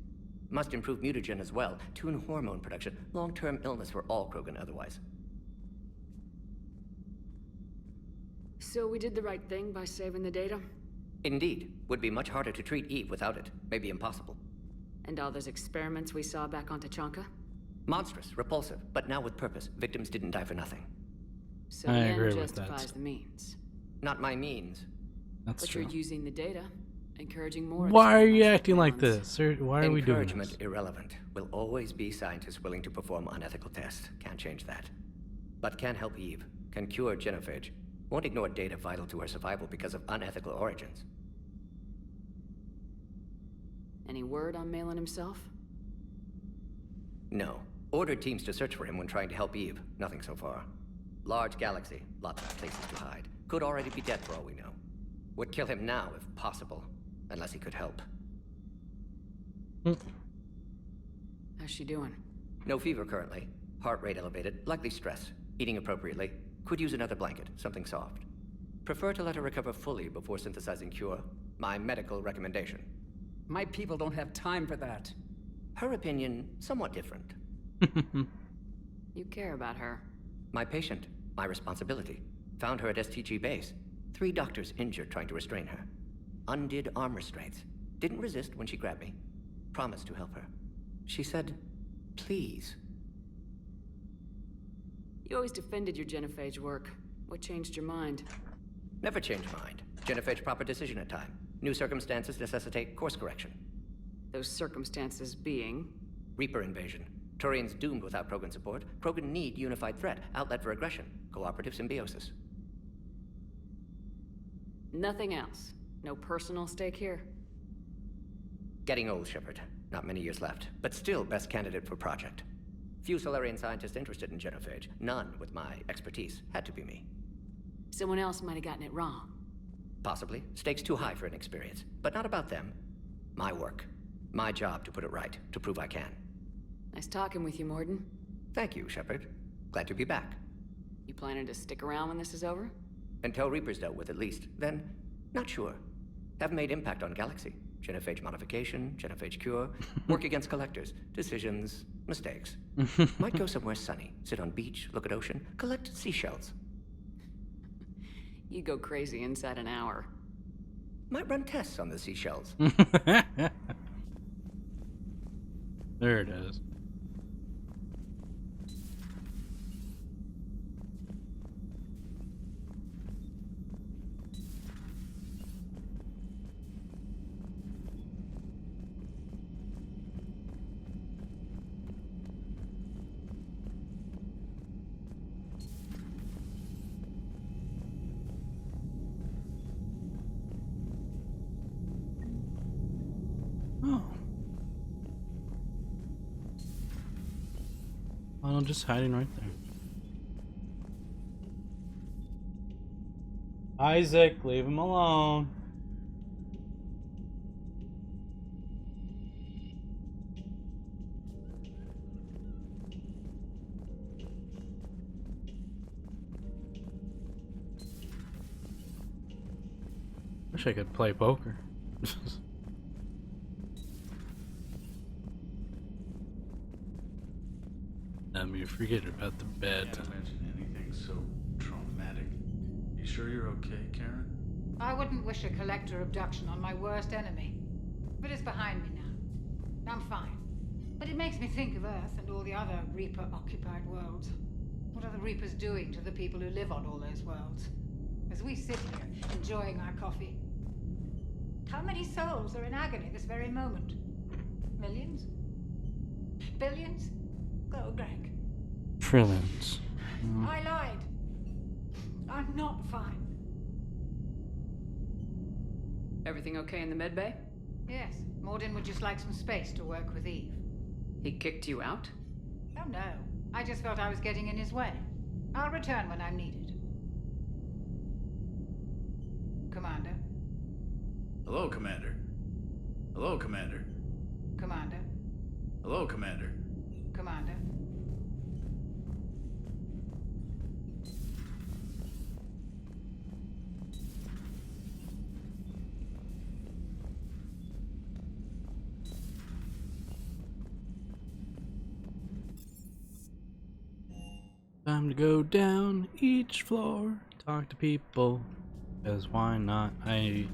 Must improve mutagen as well, tune hormone production, long-term illness for all Krogan otherwise. So we did the right thing by saving the data? Indeed. Would be much harder to treat Eve without it. Maybe impossible. And all those experiments we saw back on Tuchanka? Monstrous, repulsive, but now with purpose. Victims didn't die for nothing. So the end justifies the means. Not my means. That's but true. You're using the data, encouraging more. Why are you acting like this? Or why are we doing this? Encouragement irrelevant. Will always be scientists willing to perform unethical tests. Can't change that. But can help Eve. Can cure genophage. Won't ignore data vital to her survival because of unethical origins. Any word on Malin himself? No. Ordered teams to search for him when trying to help Eve. Nothing so far. Large galaxy. Lots of places to hide. Could already be dead for all we know. Would kill him now if possible. Unless he could help. How's she doing? No fever currently. Heart rate elevated. Likely stress. Eating appropriately. Could use another blanket. Something soft. Prefer to let her recover fully before synthesizing cure. My medical recommendation. My people don't have time for that. Her opinion, somewhat different. You care about her. My patient. My responsibility. Found her at STG base. 3 doctors injured trying to restrain her. Undid arm restraints. Didn't resist when she grabbed me. Promised to help her. She said, please. You always defended your genophage work. What changed your mind? Never change mind. Genophage proper decision at time. New circumstances necessitate course correction. Those circumstances being? Reaper invasion. Turians doomed without Krogan support. Krogan need unified threat. Outlet for aggression. Cooperative symbiosis. Nothing else. No personal stake here? Getting old, Shepard. Not many years left. But still best candidate for project. Few Solarian scientists interested in genophage. None with my expertise. Had to be me. Someone else might have gotten it wrong. Possibly. Stakes too high for inexperience. But not about them. My work. My job to put it right. To prove I can. Nice talking with you, Mordin. Thank you, Shepard. Glad to be back. You planning to stick around when this is over? Until Reaper's dealt with, at least. Then, not sure. Haven't made impact on Galaxy. Genophage modification, genophage cure, work against collectors, decisions, mistakes. Might go somewhere sunny, sit on beach, look at ocean, collect seashells. You go crazy inside an hour. Might run tests on the seashells. There it is. Oh, just hiding right there. Isaac, leave him alone. Wish I could play poker. I mean, forget about the bed. Can't imagine anything so traumatic. You sure you're okay, Karen? I wouldn't wish a collector abduction on my worst enemy. But it's behind me now. I'm fine. But it makes me think of Earth and all the other Reaper-occupied worlds. What are the Reapers doing to the people who live on all those worlds? As we sit here, enjoying our coffee. How many souls are in agony this very moment? Millions? Billions? Go, Greg. Trillions. I lied. I'm not fine. Everything okay in the medbay? Yes, Mordin would just like some space to work with Eve. He kicked you out? Oh no, I just felt I was getting in his way. I'll return when I'm needed. Commander. Hello, Commander. Hello, Commander. Commander. Hello, Commander. Commander. Time to go down each floor, talk to people, because why not? I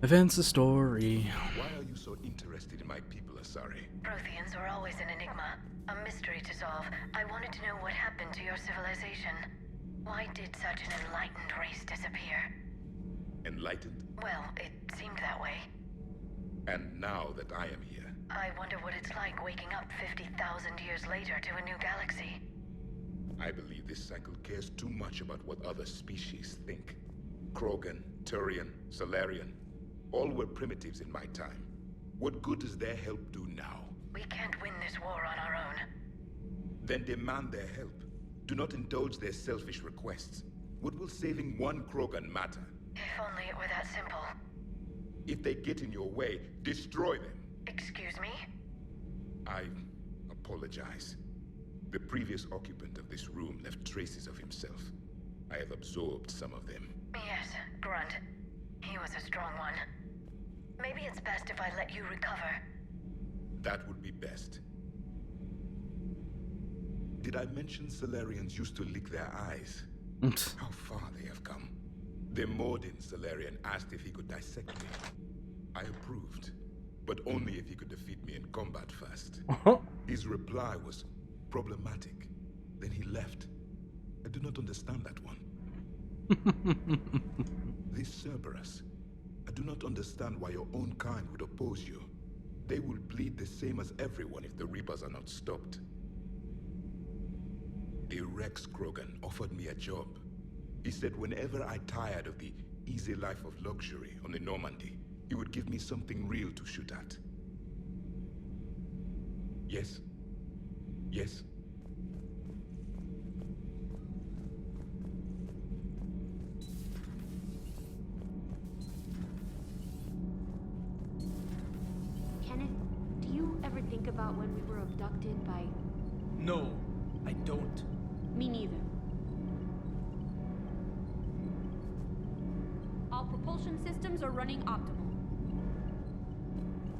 advance the story. Why are you so interested in my people, Asari? Protheans were always an enigma, a mystery to solve. I wanted to know what happened to your civilization. Why did such an enlightened race disappear? Enlightened? Well, it seemed that way. And now that I am here, I wonder what it's like waking up 50,000 years later to a new galaxy. I believe this cycle cares too much about what other species think. Krogan, Turian, Salarian, all were primitives in my time. What good does their help do now? We can't win this war on our own. Then demand their help. Do not indulge their selfish requests. What will saving one Krogan matter? If only it were that simple. If they get in your way, destroy them. Excuse me? I apologize. The previous occupant of this room left traces of himself. I have absorbed some of them. Yes, Grunt. He was a strong one. Maybe it's best if I let you recover. That would be best. Did I mention Salarians used to lick their eyes? How far they have come. The Mordin Salarian asked if he could dissect me. I approved, but only if he could defeat me in combat first. His reply was problematic. Then he left. I do not understand that one. This Cerberus. I do not understand why your own kind would oppose you. They will bleed the same as everyone if the Reapers are not stopped. The Rex Krogan offered me a job. He said whenever I tired of the easy life of luxury on the Normandy, he would give me something real to shoot at. Yes? Yes? Kenneth, do you ever think about when we were abducted by... No, I don't. Me neither. All propulsion systems are running optimal.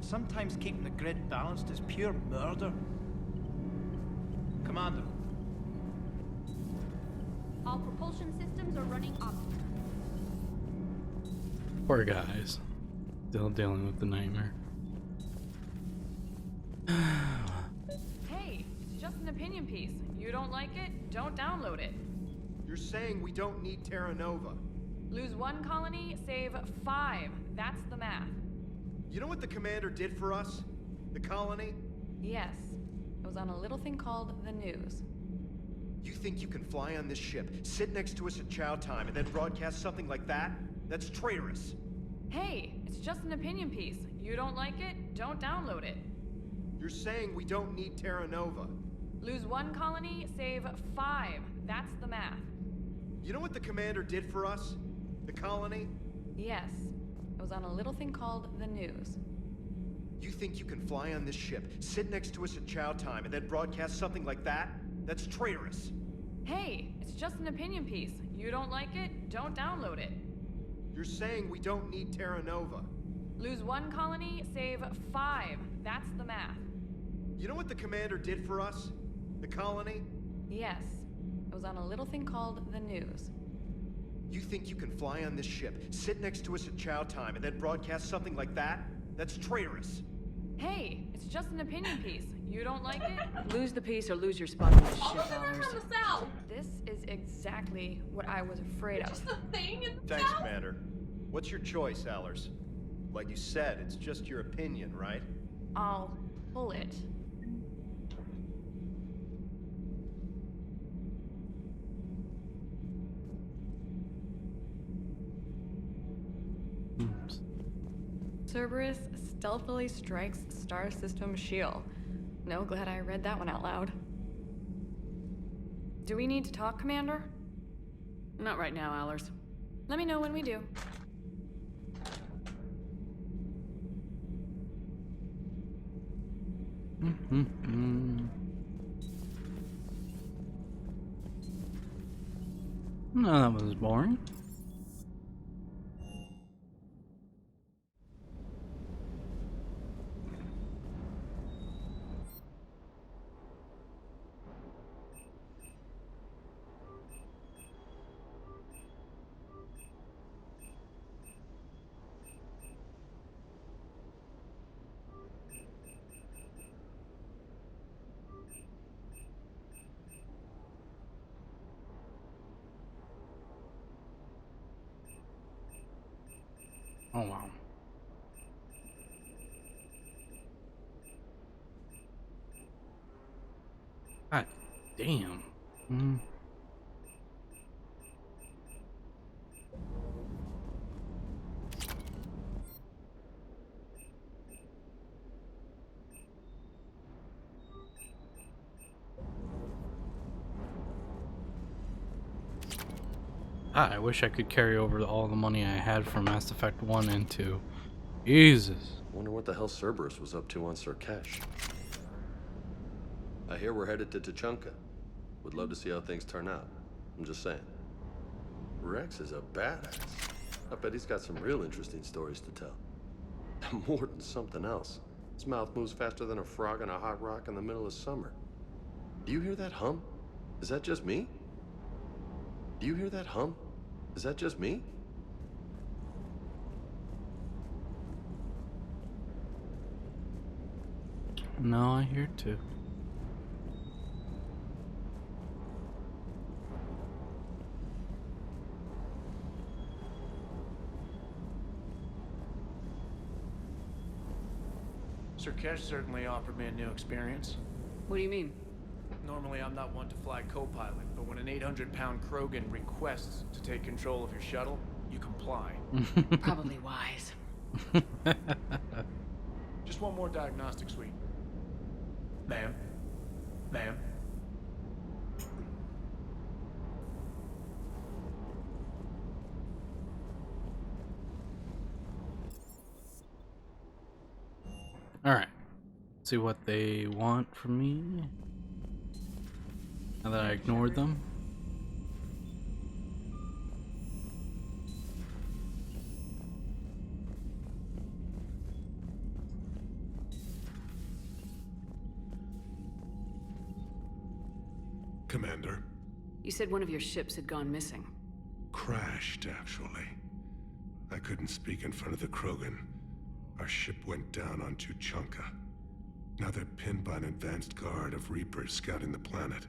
sometimes keeping the grid balanced is pure murder. Commander. All propulsion systems are running optimally. Poor guys. Still dealing with the nightmare. Hey, it's just an opinion piece. You don't like it? Don't download it. You're saying we don't need Terra Nova. Lose 1 colony, save 5. That's the math. You know what the commander did for us? The colony? Yes. It was on a little thing called the news. You think you can fly on this ship, sit next to us at chow time, and then broadcast something like that? That's traitorous. Hey, it's just an opinion piece. You don't like it? Don't download it. You're saying we don't need Terra Nova. Lose 1 colony, save 5. That's the math. You know what the commander did for us? The colony? Yes. It was on a little thing called the news. You think you can fly on this ship, sit next to us at chow time, and then broadcast something like that? That's traitorous. Hey, it's just an opinion piece. You don't like it? Don't download it. You're saying we don't need Terra Nova. Lose 1 colony, save 5. That's the math. You know what the commander did for us? The colony? Yes. It was on a little thing called the news. You think you can fly on this ship, sit next to us at chow time, and then broadcast something like that? That's traitorous. Hey, it's just an opinion piece. You don't like it? Lose the piece or lose your spot on this ship, Allers. This is exactly what I was afraid of. Thanks, Commander. What's your choice, Allers? Like you said, it's just your opinion, right? I'll pull it. Oops. Cerberus stealthily strikes star system shield. No, glad I read that one out loud. Do we need to talk, Commander? Not right now, Allers. Let me know when we do. No, that was boring. Oh wow. God damn. I wish I could carry over all the money I had from Mass Effect 1 and 2. Jesus. Wonder what the hell Cerberus was up to on Surkesh. I hear we're headed to Tuchanka. Would love to see how things turn out. I'm just saying. Rex is a badass. I bet he's got some real interesting stories to tell. And more than something else. His mouth moves faster than a frog on a hot rock in the middle of summer. Do you hear that hum? Is that just me? Do you hear that hum? Is that just me? No, I hear it too. Surkesh certainly offered me a new experience. What do you mean? Normally, I'm not one to fly co-pilot, but when an 800-pound Krogan requests to take control of your shuttle, you comply. Probably wise. Just one more diagnostic suite. Ma'am? Ma'am? Alright. See what they want from me. Now that I ignored them. Commander. You said one of your ships had gone missing. Crashed, actually. I couldn't speak in front of the Krogan. Our ship went down on Tuchanka. Now they're pinned by an advanced guard of Reapers scouting the planet.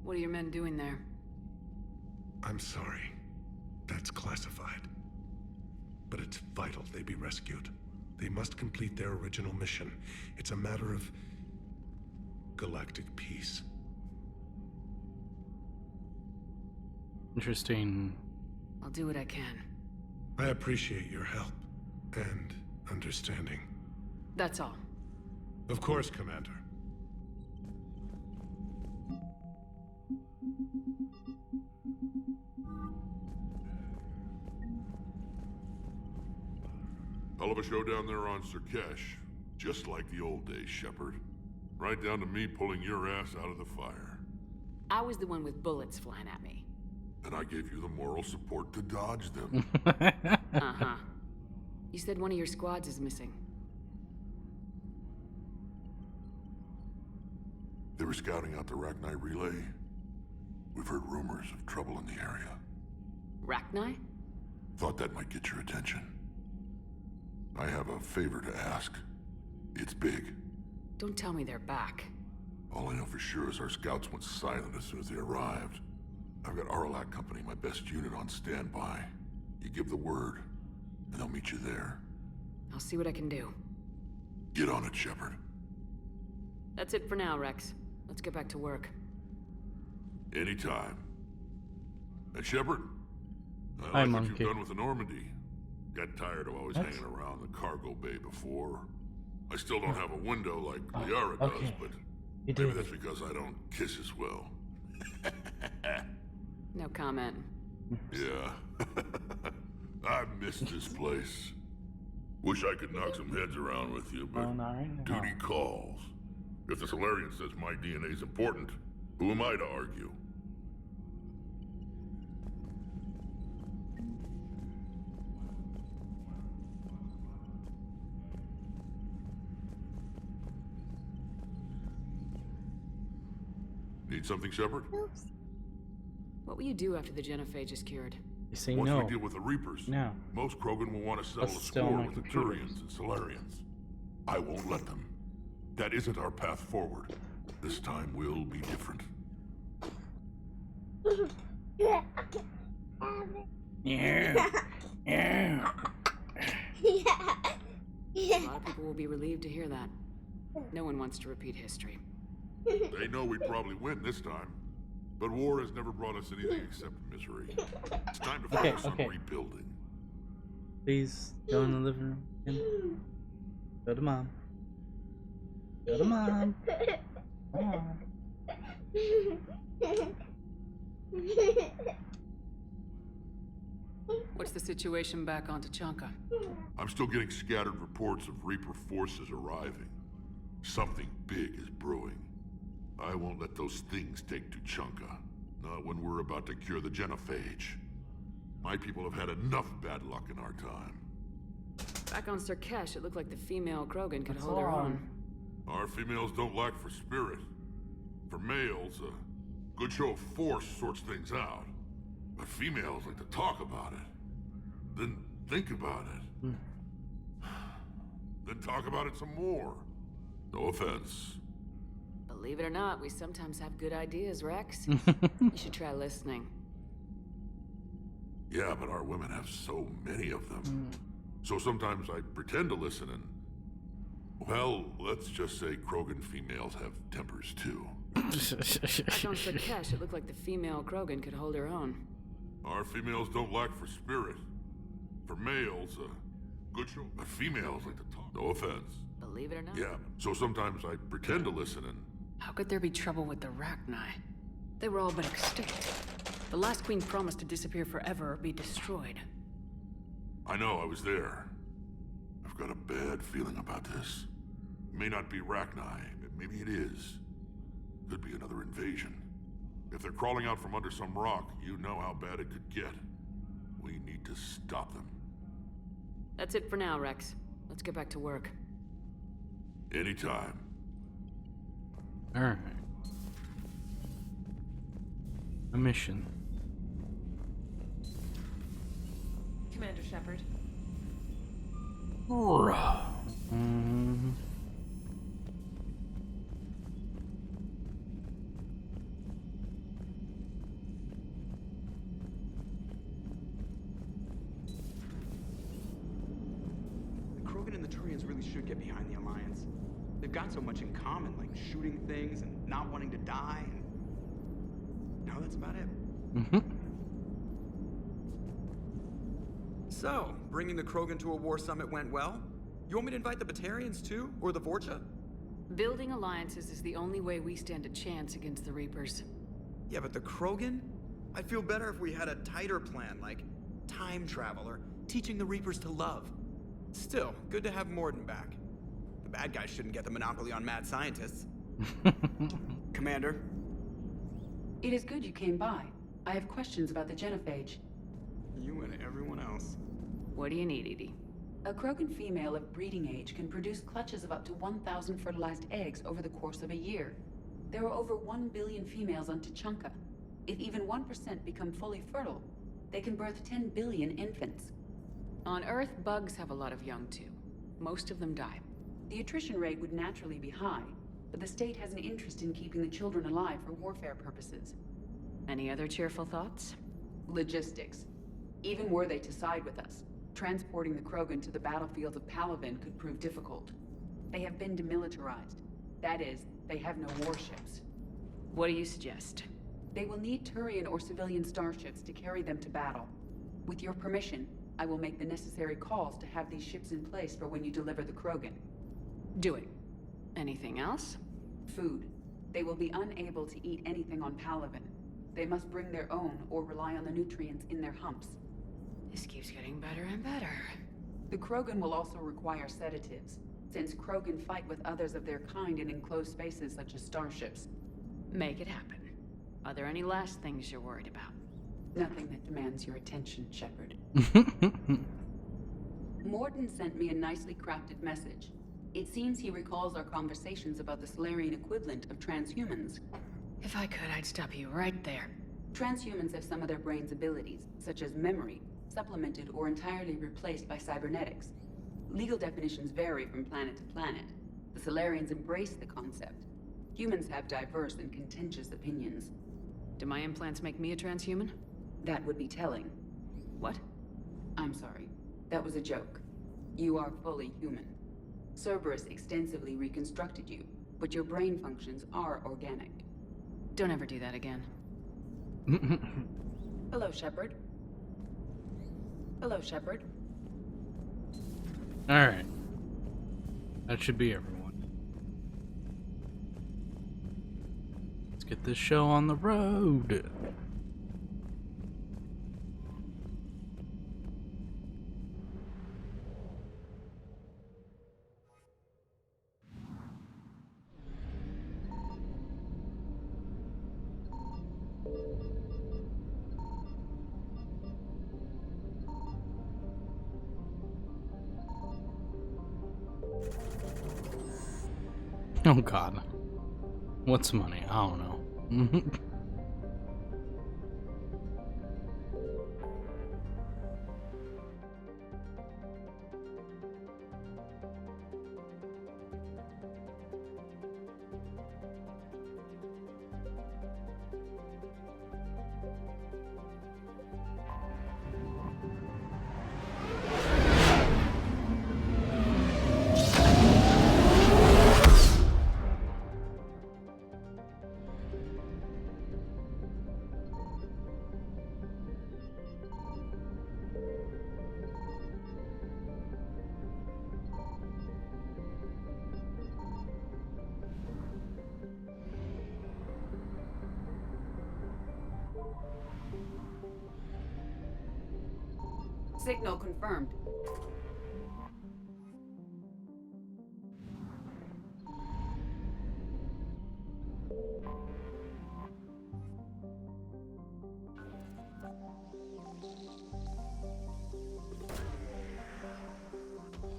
What are your men doing there? I'm sorry. That's classified. But it's vital they be rescued. They must complete their original mission. It's a matter of galactic peace. Interesting. I'll do what I can. I appreciate your help and understanding. That's all. Of course, Commander. Hell of a show down there on Surkesh. Just like the old days, Shepard. Right down to me pulling your ass out of the fire. I was the one with bullets flying at me. And I gave you the moral support to dodge them. Uh-huh. You said one of your squads is missing. They were scouting out the Rachni relay. We've heard rumors of trouble in the area. Rachni? Thought that might get your attention. I have a favor to ask. It's big. Don't tell me they're back. All I know for sure is our scouts went silent as soon as they arrived. I've got Aralak Company, my best unit, on standby. You give the word, and they'll meet you there. I'll see what I can do. Get on it, Shepard. That's it for now, Rex. Let's get back to work. Anytime. And Shepard, I Hi, like what Monkey. you've done with the Normandy. Got tired of always What? hanging around the cargo bay before. I still don't have a window like Liara does, okay. but You maybe did. that's because I don't kiss as well. No comment. Yeah. I miss this place. Wish I could knock some heads around with you, but Oh, not right now. duty calls. If the Solarian says my DNA is important, who am I to argue? Need something, Shepard? What will you do after the genophage is cured? You say Once no. we deal with the Reapers, No. most Krogan will want to settle Let's a stay on score my with the computer. Turians and Solarians. I won't let them. That isn't our path forward. This time will be different. Yeah. Yeah. A lot of people will be relieved to hear that. No one wants to repeat history. They know we probably win this time. But war has never brought us anything except misery. It's time to Okay, focus okay. on rebuilding. Please go in the living room. again. Go to mom. Go to mom. Come on. What's the situation back on Tuchanka? I'm still getting scattered reports of Reaper forces arriving. Something big is brewing. I won't let those things take Tuchanka. Not when we're about to cure the genophage. My people have had enough bad luck in our time. Back on Surkesh, it looked like the female Krogan could What's hold her wrong? own. Our females don't lack for spirit. For males, a good show of force sorts things out. But females like to talk about it. Then think about it. Then talk about it some more. No offense. Believe it or not, we sometimes have good ideas, Rex. You should try listening. Yeah, but our women have so many of them. So sometimes I pretend to listen and... Well, let's just say Krogan females have tempers too. Back on Surkesh, it looked like the female Krogan could hold her own. Our females don't lack for spirit. For males, a good show. But females like to talk. No offense. Believe it or not. Yeah, so sometimes I pretend to listen and... How could there be trouble with the Rachni? They were all but extinct. The last queen promised to disappear forever or be destroyed. I know, I was there. I've got a bad feeling about this. It may not be Rachni, but maybe it is. Could be another invasion. If they're crawling out from under some rock, you know how bad it could get. We need to stop them. That's it for now, Rex. Let's get back to work. Anytime. Alright. a mission. Commander Shepard. Krogan and the Turians really should get behind the Alliance. They've got so much in common, like shooting things and not wanting to die, and no, that's about it. So, bringing the Krogan to a war summit went well? You want me to invite the Batarians too, or the Vorcha? Building alliances is the only way we stand a chance against the Reapers. Yeah, but the Krogan? I'd feel better if we had a tighter plan, like time travel or teaching the Reapers to love. Still, good to have Mordin back. The bad guys shouldn't get the monopoly on mad scientists. Commander? It is good you came by. I have questions about the genophage. You and everyone else. What do you need, Edie? A Krogan female of breeding age can produce clutches of up to 1,000 fertilized eggs over the course of a year. There are over 1 billion females on Tuchanka. If even 1% become fully fertile, they can birth 10 billion infants. On Earth, bugs have a lot of young too. Most of them die. The attrition rate would naturally be high, but the state has an interest in keeping the children alive for warfare purposes. Any other cheerful thoughts? Logistics. Even were they to side with us, transporting the Krogan to the battlefields of Palaven could prove difficult. They have been demilitarized. That is, they have no warships. What do you suggest? They will need Turian or civilian starships to carry them to battle. With your permission, I will make the necessary calls to have these ships in place for when you deliver the Krogan. Do it. Anything else? Food. They will be unable to eat anything on Palaven. They must bring their own or rely on the nutrients in their humps. This keeps getting better and better. The Krogan will also require sedatives, since Krogan fight with others of their kind in enclosed spaces such as starships. Make it happen. Are there any last things you're worried about? Nothing that demands your attention, Shepard. Mordin sent me a nicely crafted message. It seems he recalls our conversations about the Solarian equivalent of transhumans. If I could, I'd stop you right there. Transhumans have some of their brain's abilities, such as memory, supplemented or entirely replaced by cybernetics. Legal definitions vary from planet to planet. The Solarians embrace the concept. Humans have diverse and contentious opinions. Do my implants make me a transhuman? That would be telling. What? I'm sorry. That was a joke. You are fully human. Cerberus extensively reconstructed you, but your brain functions are organic. Don't ever do that again. Hello, Shepard. Hello, Shepard. Alright. That should be everyone. Let's get this show on the road. Oh god. What's money? I don't know. Signal confirmed.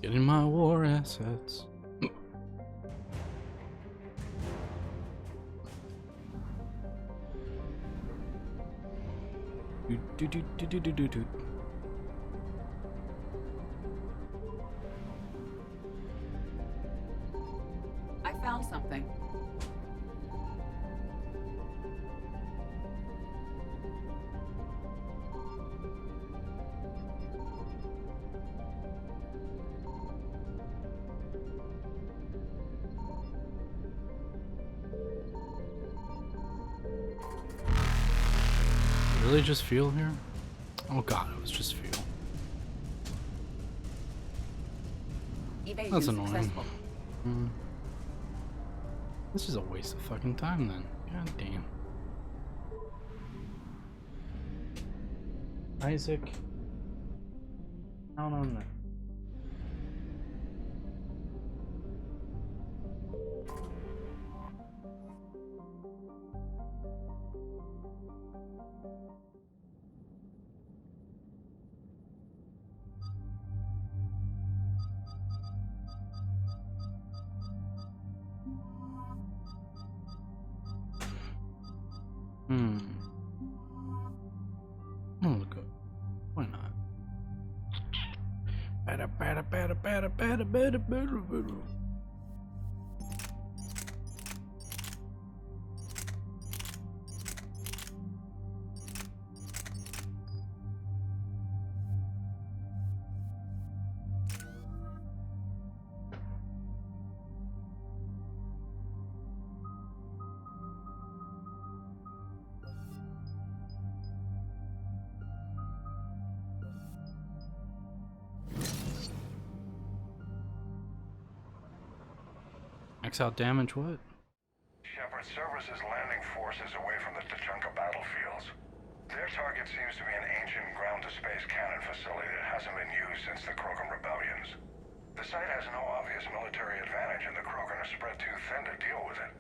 Getting my war assets. Do. I found something. Really just fuel here? Oh god, it was just fuel. Evasion That's annoying. successful. This is a waste of fucking time then. God damn. Isaac. Down on that. Oh, look up. Why not? Max out damage, what? Shepard, Cerberus' landing force is away from the Tuchanka battlefields. Their target seems to be an ancient ground-to-space cannon facility that hasn't been used since the Krogan rebellions. The site has no obvious military advantage, and the Krogan are spread too thin to deal with it.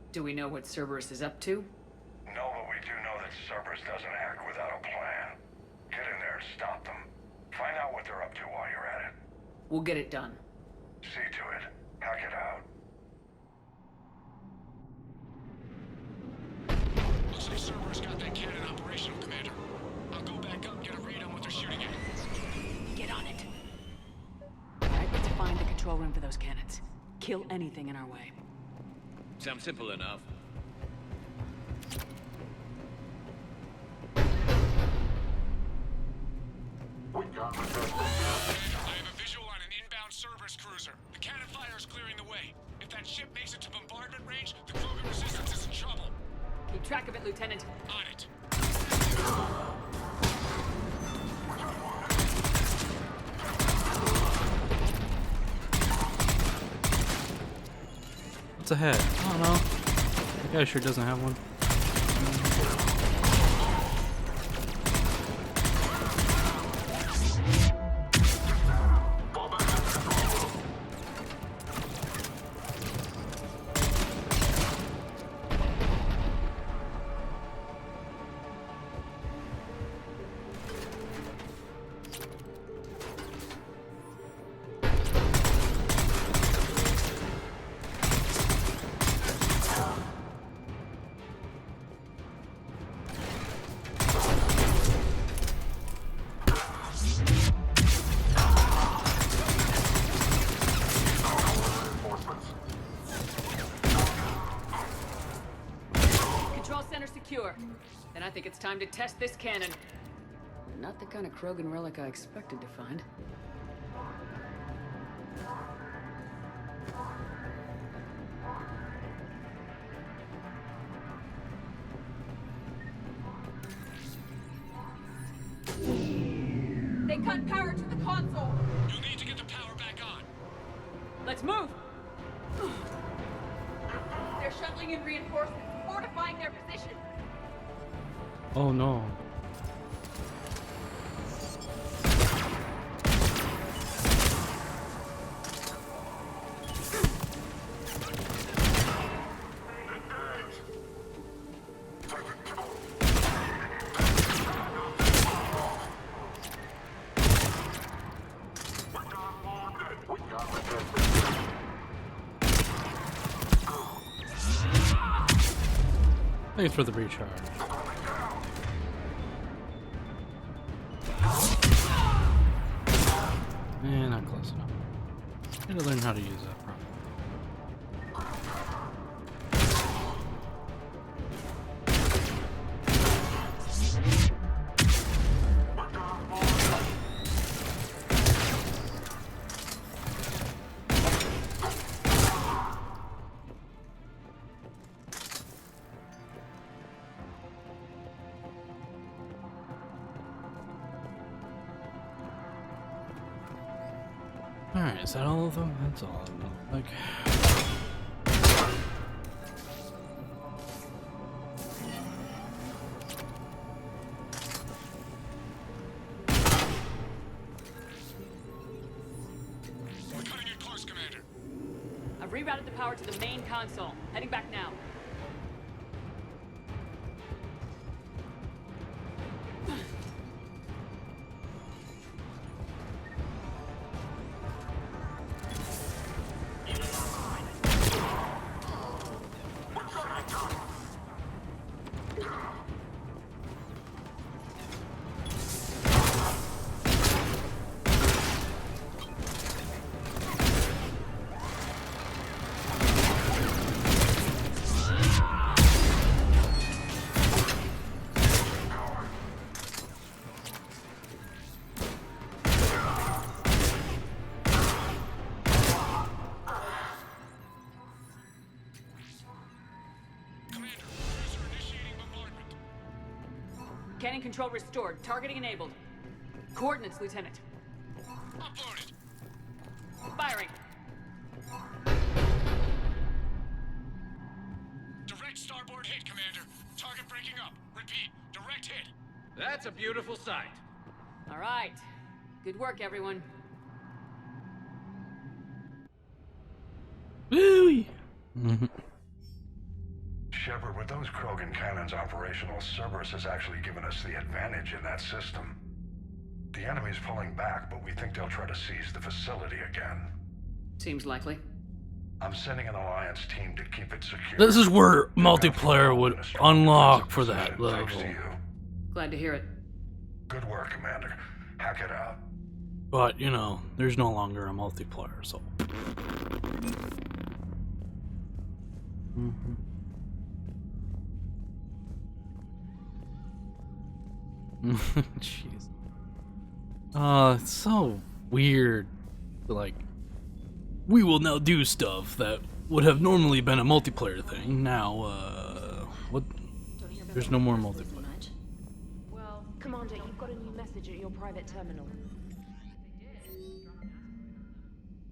Do we know what Cerberus is up to? No, but we do know that Cerberus doesn't act without a plan. Get in there and stop them. Find out what they're up to while you're at it. We'll get it done. See to it. Hack it out. Looks like Cerberus got that cannon operational, Commander. I'll go back up and get a read on what they're shooting at. Get on it. Alright, let's find the control room for those cannons. Kill anything in our way. Sounds simple enough. I have a visual on an inbound Cerberus cruiser. The cannon fire is clearing the way. If that ship makes it to bombardment range, the Krogan resistance is in trouble. Keep track of it, Lieutenant. On it. What's ahead? I don't know. That guy sure doesn't have one. Then I think it's time to test this cannon. Not the kind of Krogan relic I expected to find. They cut power to the console. You'll need to get the power back on. Let's move! They're shuttling in reinforcements, fortifying their position. Oh no. Thanks for the recharge. Not close enough. Gotta learn how to use that properly. Alright, is that all of them? That's all of them. Like. We're cutting it close, Commander. I've rerouted the power to the main console. Heading back now. Cannon control restored. Targeting enabled. Coordinates, Lieutenant. Uploaded. Firing. Direct starboard hit, Commander. Target breaking up. Repeat. Direct hit. That's a beautiful sight. All right. Good work, everyone. Woo! Shepard, with those Krogan cannons operational, Cerberus has actually given us the advantage in that system. The enemy's pulling back, but we think they'll try to seize the facility again. Seems likely. I'm sending an Alliance team to keep it secure. This is where multiplayer would unlock for that level. Thanks to you. Glad to hear it. Good work, Commander. Hack it out. But, you know, there's no longer a multiplayer, so. Jeez. It's so weird. Like, we will now do stuff that would have normally been a multiplayer thing. Now, what? There's no more multiplayer. Well, Commander, you've got a new message at your private terminal.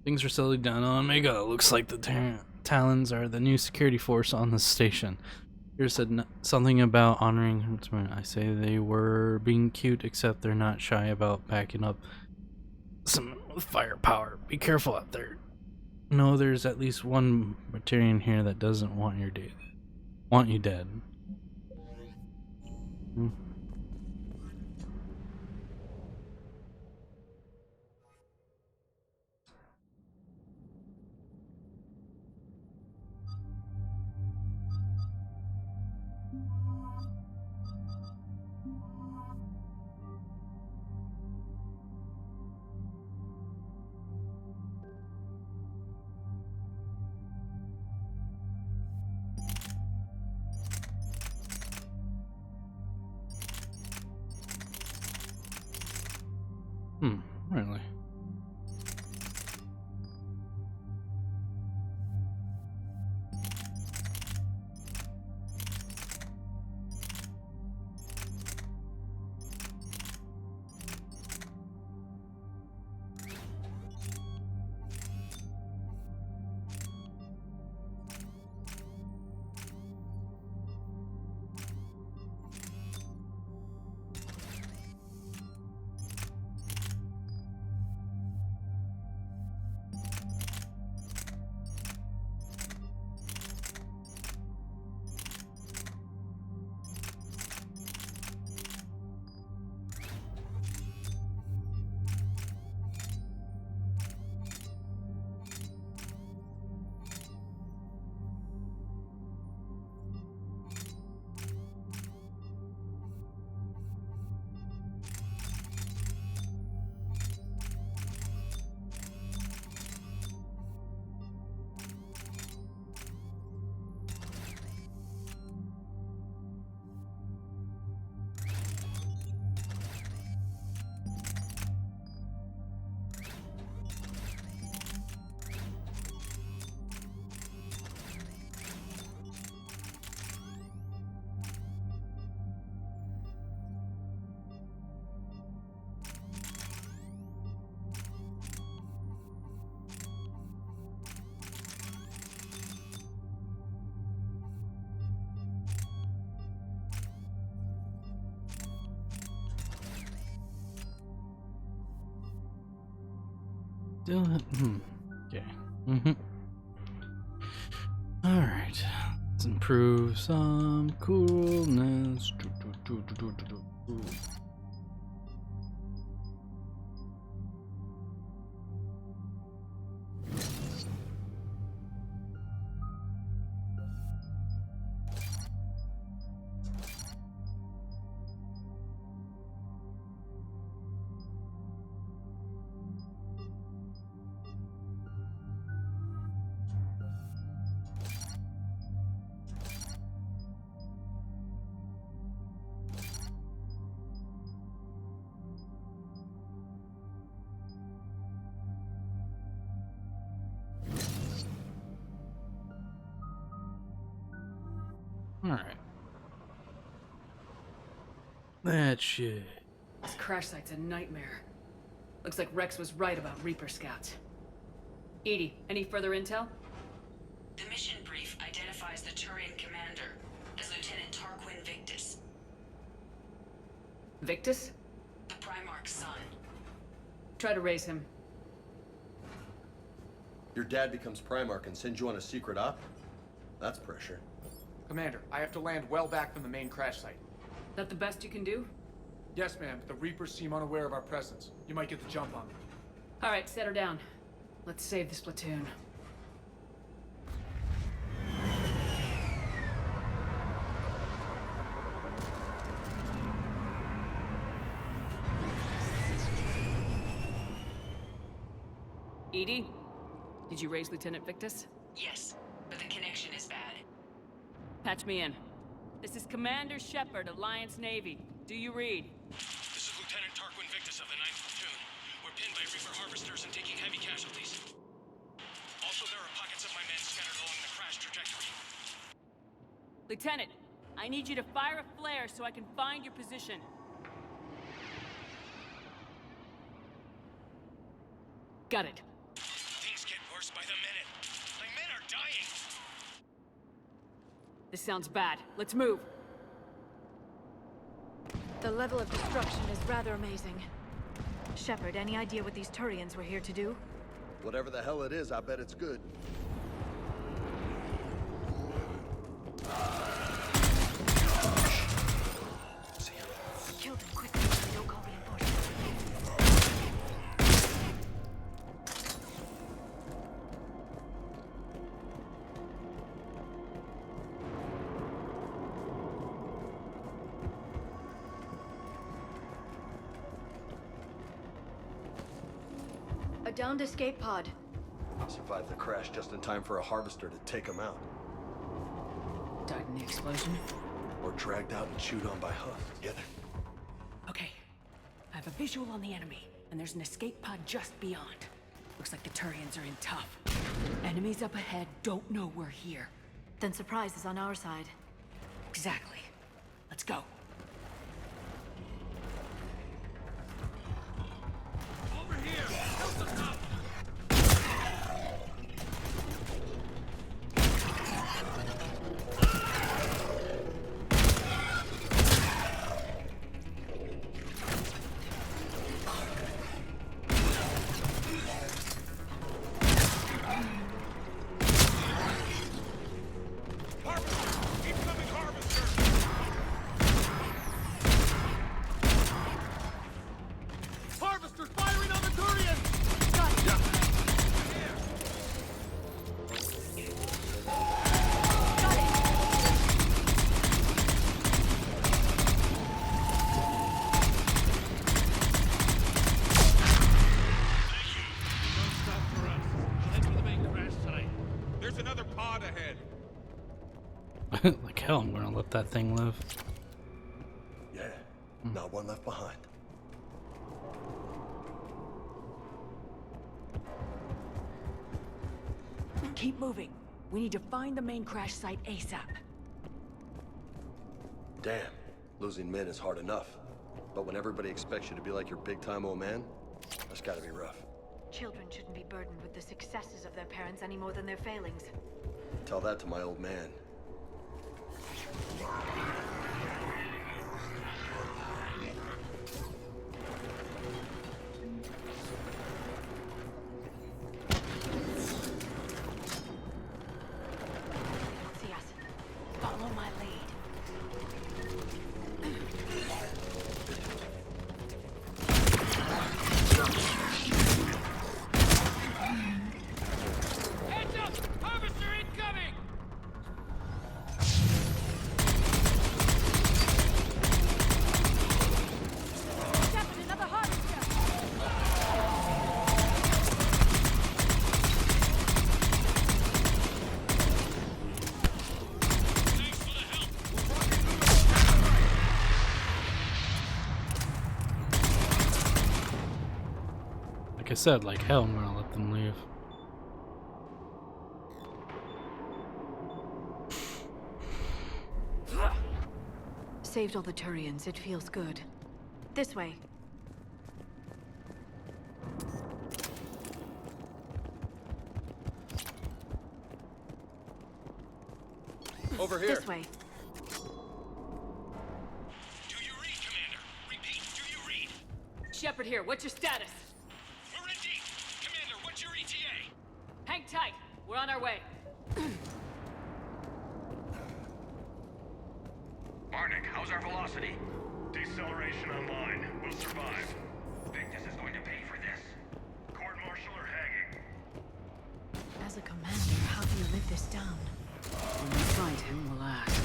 Things are settling down on Omega. Looks like the Talons are the new security force on the station. Here said something about honoring. I say they were being cute, except they're not shy about backing up some firepower. Be careful out there. No, there's at least one Batarian here that doesn't want you dead. Really? Still, okay. Alright. Let's improve some coolness. Alright. That shit. This crash site's a nightmare. Looks like Rex was right about Reaper scouts. Edie, any further intel? The mission brief identifies the Turian commander as Lieutenant Tarquin Victus. Victus? The Primarch's son. Try to raise him. Your dad becomes Primarch and sends you on a secret op? That's pressure. Commander, I have to land well back from the main crash site. That the best you can do? Yes, ma'am, but the Reapers seem unaware of our presence. You might get the jump on them. All right, set her down. Let's save this platoon. Edie, did you raise Lieutenant Victus? Yes, but the connection is bad. Patch me in. This is Commander Shepard, Alliance Navy. Do you read? This is Lieutenant Tarquin Victus of the 9th Platoon. We're pinned by Reaper harvesters and taking heavy casualties. Also, there are pockets of my men scattered along the crash trajectory. Lieutenant, I need you to fire a flare so I can find your position. Got it. Things get worse by the minute. My men are dying. This sounds bad. Let's move. The level of destruction is rather amazing. Shepard, any idea what these Turians were here to do? Whatever the hell it is, I bet it's good. Kill them quickly so they don't call reinforcements. A downed escape pod. Survived the crash just in time for a harvester to take him out. Died in the explosion? Or dragged out and chewed on by Huff. Get it? Okay. I have a visual on the enemy, and there's an escape pod just beyond. Looks like the Turians are in tough. Enemies up ahead don't know we're here. Then surprise is on our side. Exactly. Let's go. Over here! Help us up! Like hell, I'm gonna let that thing live. Yeah, not one left behind. Keep moving. We need to find the main crash site ASAP. Damn, losing men is hard enough. But when everybody expects you to be like your big-time old man, that's gotta be rough. Children shouldn't be burdened with the successes of their parents any more than their failings. Tell that to my old man. like I said, like hell, I'm gonna let them leave. Saved all the Turians. It feels good. This way. Over here. This way. Shepard here, what's your status? We're in deep. Commander, what's your ETA? Hang tight, we're on our way. Marnik, how's our velocity? Deceleration online. We'll survive. Victus is going to pay for this. Court-martial or hanging? As a commander, how do you live this down? When we find him, we'll ask.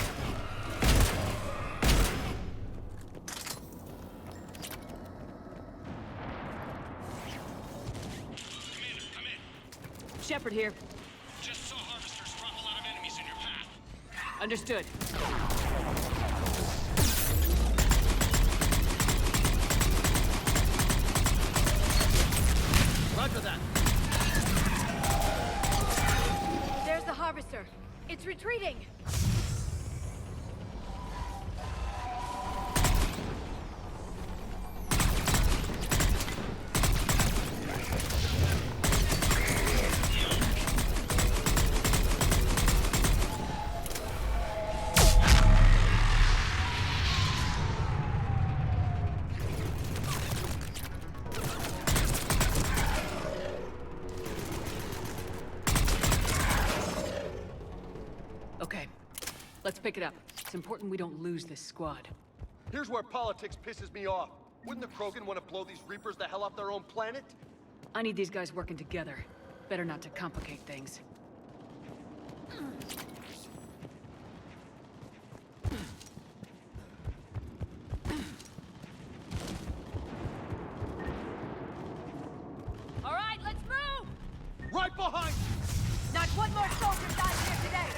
Commander, come in. Shepard here. Just saw harvesters drop a lot of enemies in your path. Understood. Roger that. There's the harvester. It's retreating. Okay, let's pick it up. It's important we don't lose this squad. Here's where politics pisses me off. Wouldn't the Krogan want to blow these Reapers the hell off their own planet? I need these guys working together. Better not to complicate things. All right, let's move! Right behind! Not one more soldier died here today!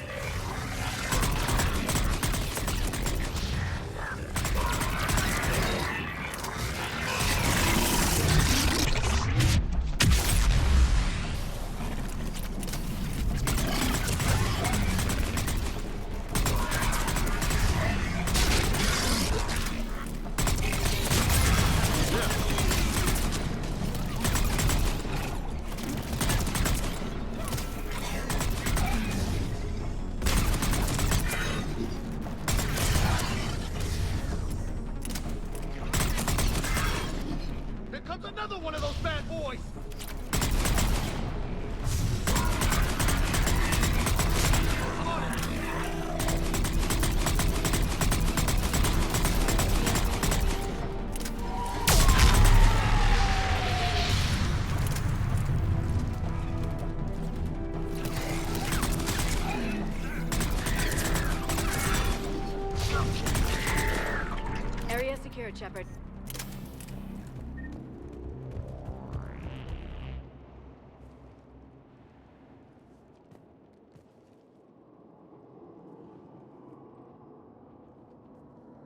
Here comes another one of those bad boys! Area secured, Shepard.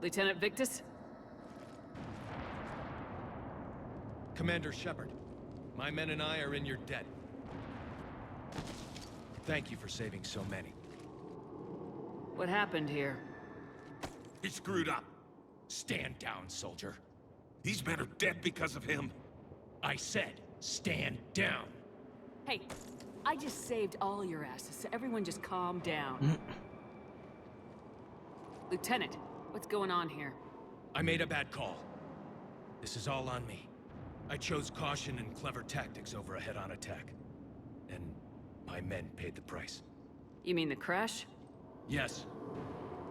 Lieutenant Victus? Commander Shepard, my men and I are in your debt. Thank you for saving so many. What happened here? He screwed up. Stand down, soldier. These men are dead because of him. I said, stand down. Hey, I just saved all your asses, so everyone just calm down. Lieutenant, what's going on here? I made a bad call. This is all on me. I chose caution and clever tactics over a head-on attack. And my men paid the price. You mean the crash? Yes.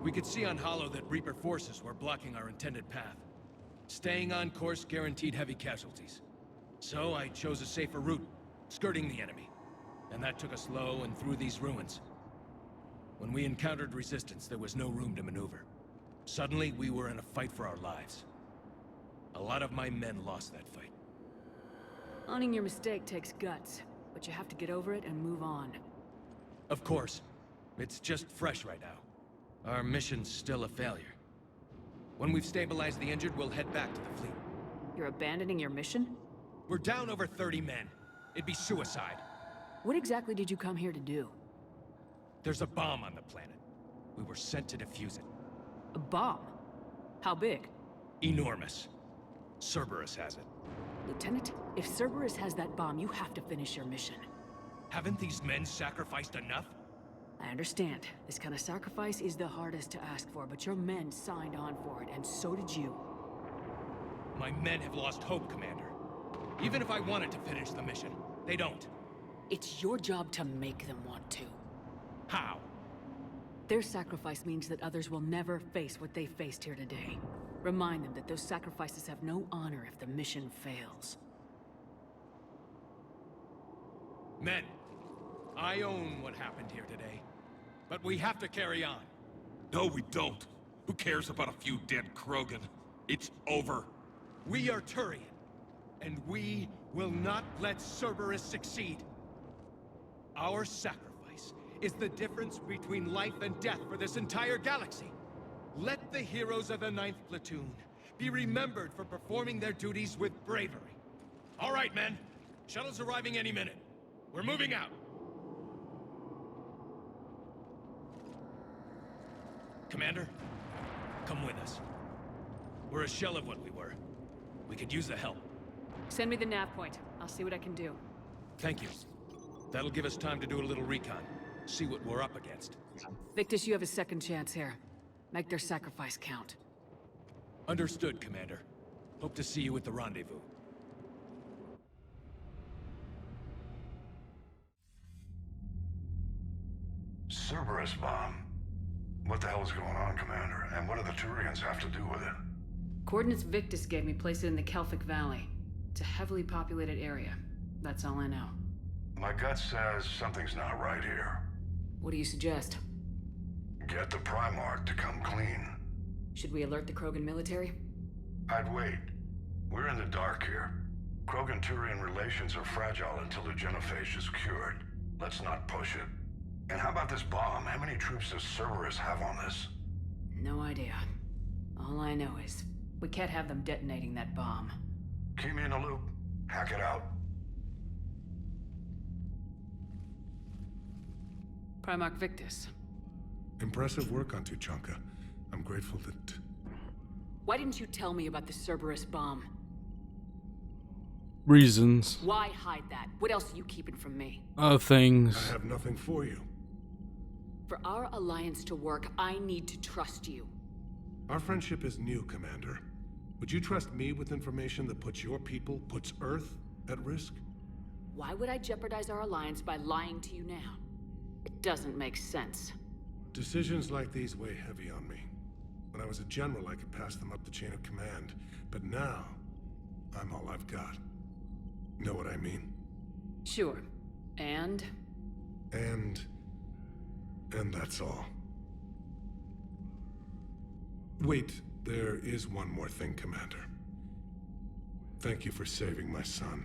We could see on Hollow that Reaper forces were blocking our intended path. Staying on course guaranteed heavy casualties. So I chose a safer route, skirting the enemy. And that took us low and through these ruins. When we encountered resistance, there was no room to maneuver. Suddenly, we were in a fight for our lives. A lot of my men lost that fight. Owning your mistake takes guts, but you have to get over it and move on. Of course. It's just fresh right now. Our mission's still a failure. When we've stabilized the injured, we'll head back to the fleet. You're abandoning your mission? We're down over 30 men. It'd be suicide. What exactly did you come here to do? There's a bomb on the planet. We were sent to defuse it. A bomb? How big? Enormous. Cerberus has it. Lieutenant, if Cerberus has that bomb, you have to finish your mission. Haven't these men sacrificed enough? I understand. This kind of sacrifice is the hardest to ask for, but your men signed on for it, and so did you. My men have lost hope, Commander. Even if I wanted to finish the mission, they don't. It's your job to make them want to. How? Their sacrifice means that others will never face what they faced here today. Remind them that those sacrifices have no honor if the mission fails. Men, I own what happened here today. But we have to carry on. No, we don't. Who cares about a few dead Krogan? It's over. We are Turian, and we will not let Cerberus succeed. Our sacrifice is the difference between life and death for this entire galaxy. Let the heroes of the 9th Platoon be remembered for performing their duties with bravery. All right, men. Shuttle's arriving any minute. We're moving out. Commander, come with us. We're a shell of what we were. We could use the help. Send me the nav point. I'll see what I can do. Thank you. That'll give us time to do a little recon. See what we're up against. Victus, you have a second chance here. Make their sacrifice count. Understood, Commander. Hope to see you at the rendezvous. Cerberus bomb. What the hell is going on, Commander? And what do the Turians have to do with it? Coordinates Victus gave me place it in the Kelphic Valley. It's a heavily populated area. That's all I know. My gut says something's not right here. What do you suggest? Get the Primarch to come clean. Should we alert the Krogan military? I'd wait. We're in the dark here. Krogan-Turian relations are fragile until the genophage is cured. Let's not push it. And how about this bomb? How many troops does Cerberus have on this? No idea. All I know is, we can't have them detonating that bomb. Keep me in the loop. Hack it out. Primarch Victus. Impressive work on Tuchanka. I'm grateful that... Why didn't you tell me about the Cerberus bomb? Reasons. Why hide that? What else are you keeping from me? Things. I have nothing for you. For our alliance to work, I need to trust you. Our friendship is new, Commander. Would you trust me with information that puts your people, puts Earth, at risk? Why would I jeopardize our alliance by lying to you now? It doesn't make sense. Decisions like these weigh heavy on me. When I was a general, I could pass them up the chain of command. But now, I'm all I've got. Know what I mean? Sure. And that's all. Wait, there is one more thing, Commander. Thank you for saving my son.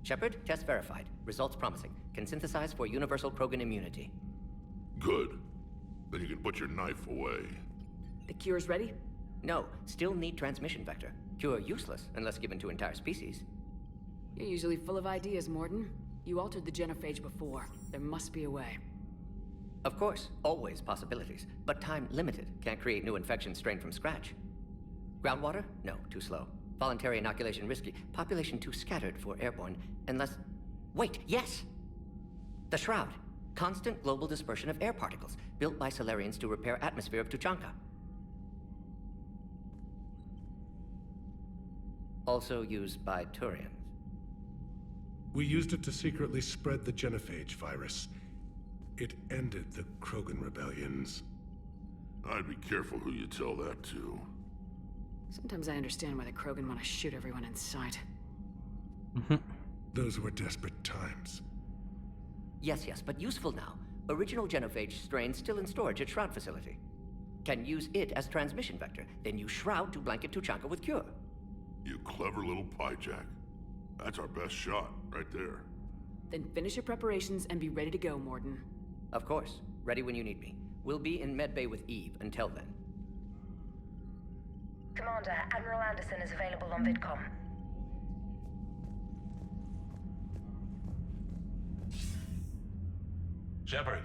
Shepard, test verified. Results promising. Can synthesize for universal Krogan immunity. Good. Then you can put your knife away. The cure's ready? No, still need transmission vector. Cure useless unless given to entire species. You're usually full of ideas, Mordin. You altered the genophage before. There must be a way. Of course, always possibilities, but time limited. Can't create new infection strain from scratch. Groundwater? No, too slow. Voluntary inoculation risky. Population too scattered for airborne, unless... Wait, yes! The Shroud. Constant global dispersion of air particles, built by Salarians to repair atmosphere of Tuchanka. Also used by Turians. We used it to secretly spread the genophage virus. It ended the Krogan rebellions. I'd be careful who you tell that to. Sometimes I understand why the Krogan want to shoot everyone in sight. Those were desperate times. Yes, but useful now. Original genophage strain still in storage at Shroud facility. Can use it as transmission vector, then use Shroud to blanket Tuchanka with cure. You clever little pyjak. That's our best shot, right there. Then finish your preparations and be ready to go, Mordin. Of course. Ready when you need me. We'll be in Medbay with Eve until then. Commander, Admiral Anderson is available on VidCom. Shepard.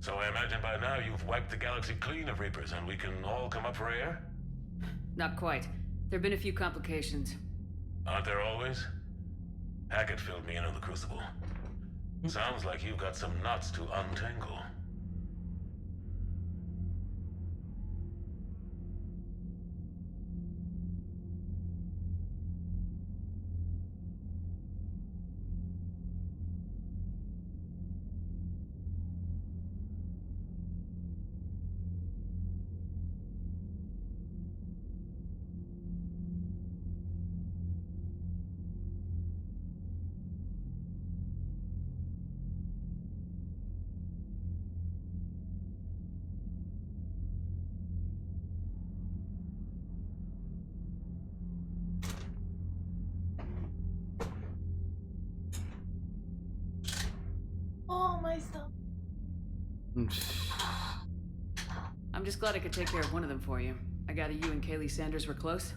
So I imagine by now you've wiped the galaxy clean of Reapers and we can all come up for air? Not quite. There've been a few complications. Aren't there always? Hackett filled me in on the Crucible. Sounds like you've got some knots to untangle. Oh, my stomach. I'm just glad I could take care of one of them for you. I gather you and Kaylee Sanders were close?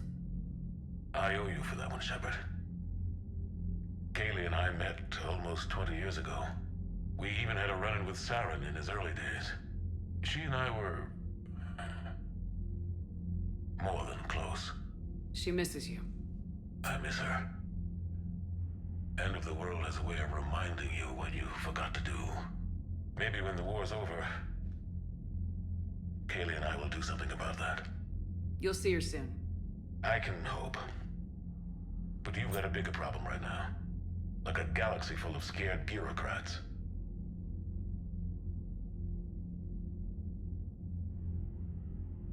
I owe you for that one, Shepard. Kaylee and I met almost 20 years ago. We even had a run-in with Saren in his early days. She and I were... more than close. She misses you. I miss her. End of the world has a way of reminding you what you forgot to do. Maybe when the war's over, Kaylee and I will do something about that. You'll see her soon. I can hope. But you've got a bigger problem right now. Like a galaxy full of scared bureaucrats.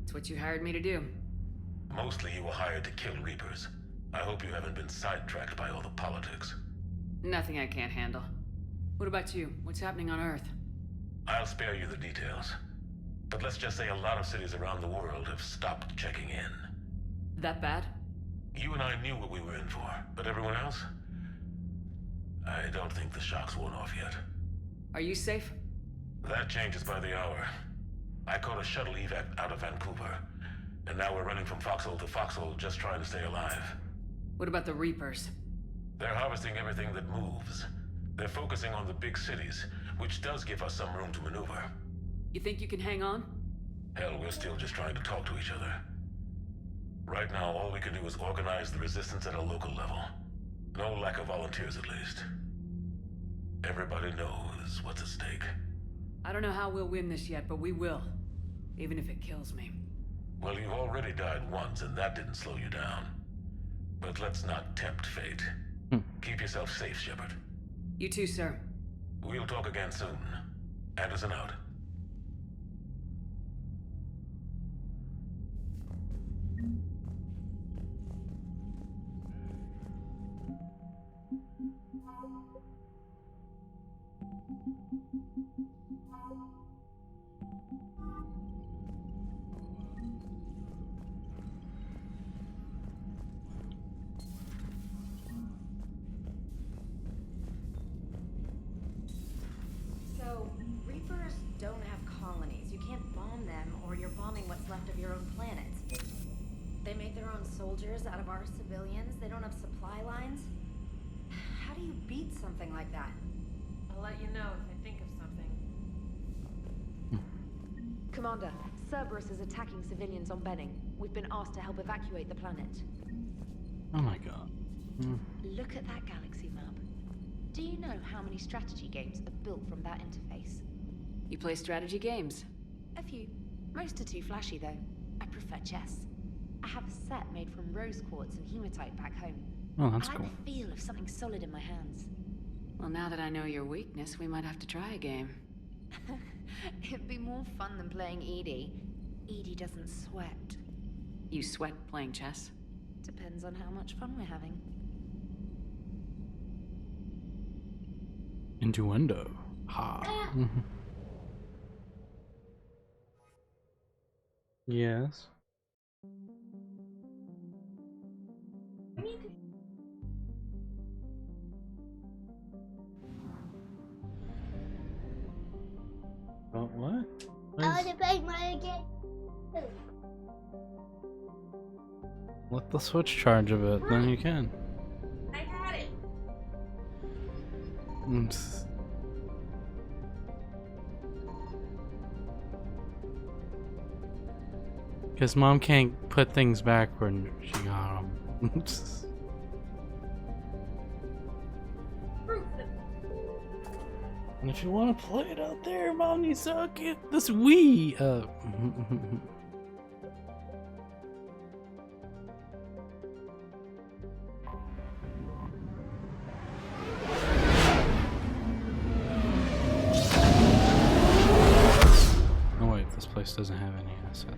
It's what you hired me to do. Mostly you were hired to kill Reapers. I hope you haven't been sidetracked by all the politics. Nothing I can't handle. What about you? What's happening on Earth? I'll spare you the details. But let's just say a lot of cities around the world have stopped checking in. That bad? You and I knew what we were in for, but everyone else? I don't think the shock's worn off yet. Are you safe? That changes by the hour. I caught a shuttle evac out of Vancouver, and now we're running from foxhole to foxhole just trying to stay alive. What about the Reapers? They're harvesting everything that moves. They're focusing on the big cities, which does give us some room to maneuver. You think you can hang on? Hell, we're still just trying to talk to each other. Right now, all we can do is organize the resistance at a local level. No lack of volunteers, at least. Everybody knows what's at stake. I don't know how we'll win this yet, but we will. Even if it kills me. Well, you've already died once, and that didn't slow you down. But let's not tempt fate. Keep yourself safe, Shepard. You too, sir. We'll talk again soon. Anderson out. So, Reapers don't have colonies. You can't bomb them, or you're bombing what's left of your own planet. They make their own soldiers out of our civilians. They don't have supply lines. How do you beat something like that? I'll let you know if I think of something. Commander, Cerberus is attacking civilians on Benning. We've been asked to help evacuate the planet. Oh my god. Look at that galaxy map. Do you know how many strategy games are built from that interface? You play strategy games? A few. Most are too flashy, though. I prefer chess. I have a set made from rose quartz and hematite back home. Oh, that's I like cool. the feel of something solid in my hands. Well, now that I know your weakness, we might have to try a game. It'd be more fun than playing Edie. Edie doesn't sweat. You sweat playing chess? Depends on how much fun we're having. Innuendo. Ha. Yes. Oh, what? want to play my game. Let the Switch charge a bit, then you can. I had it. Oops. Because Mom can't put things back when she got them. Oops. And if you want to play it out there, Mom needs to get this Wii. Oh wait, this place doesn't have any asset.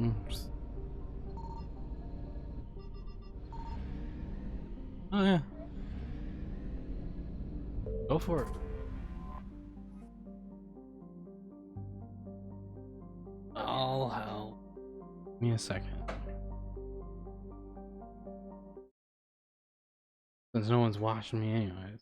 Oops. Oh yeah. Go for it. I'll help. Give me a second. Since no one's watching me anyways.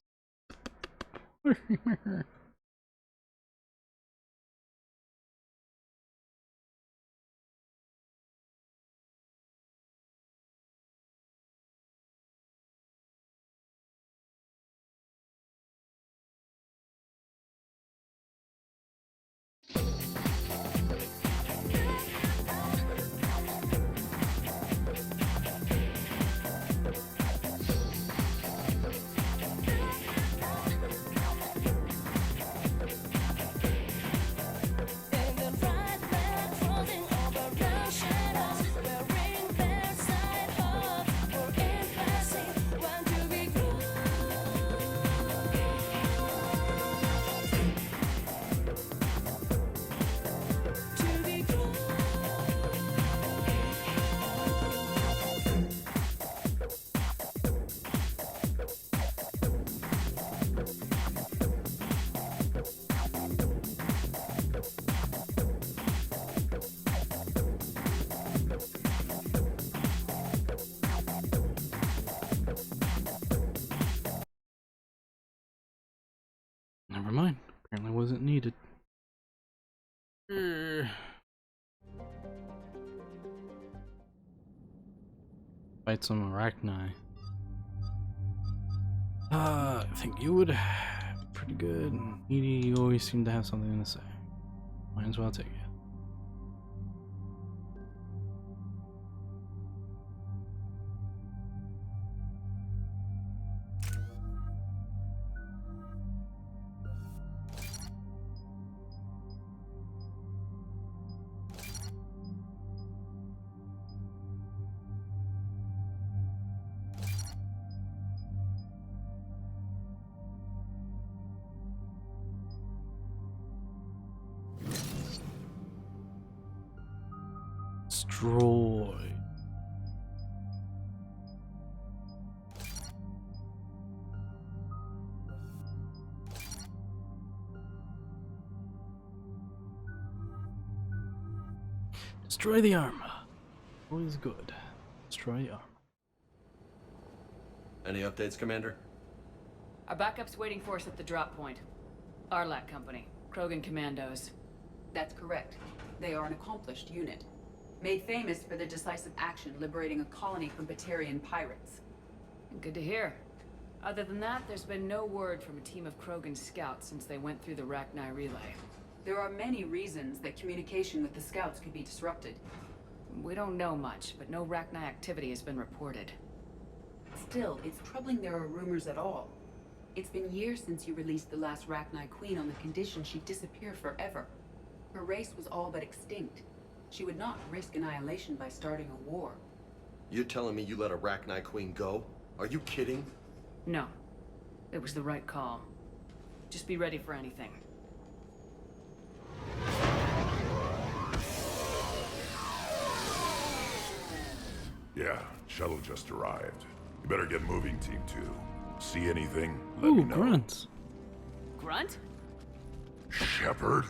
Never mind. Apparently wasn't needed. Fight some arachni. I think you would. Pretty good. Edie, you always seem to have something to say. Might as well take it. Destroy. Destroy the armor. Always good. Destroy the armor. Any updates, Commander? Our backup's waiting for us at the drop point. Arlac Company. Krogan Commandos. That's correct. They are an accomplished unit, made famous for their decisive action liberating a colony from Batarian pirates. Good to hear. Other than that, there's been no word from a team of Krogan scouts since they went through the Rachni relay. There are many reasons that communication with the scouts could be disrupted. We don't know much, but no Rachni activity has been reported. Still, it's troubling there are rumors at all. It's been years since you released the last Rachni Queen on the condition she'd disappear forever. Her race was all but extinct. She would not risk annihilation by starting a war. You're telling me you let a Rachni Queen go? Are you kidding? No. It was the right call. Just be ready for anything. Yeah, shuttle just arrived. You better get moving, Team 2. See anything? Let me know. Grunts. Grunt? Shepard?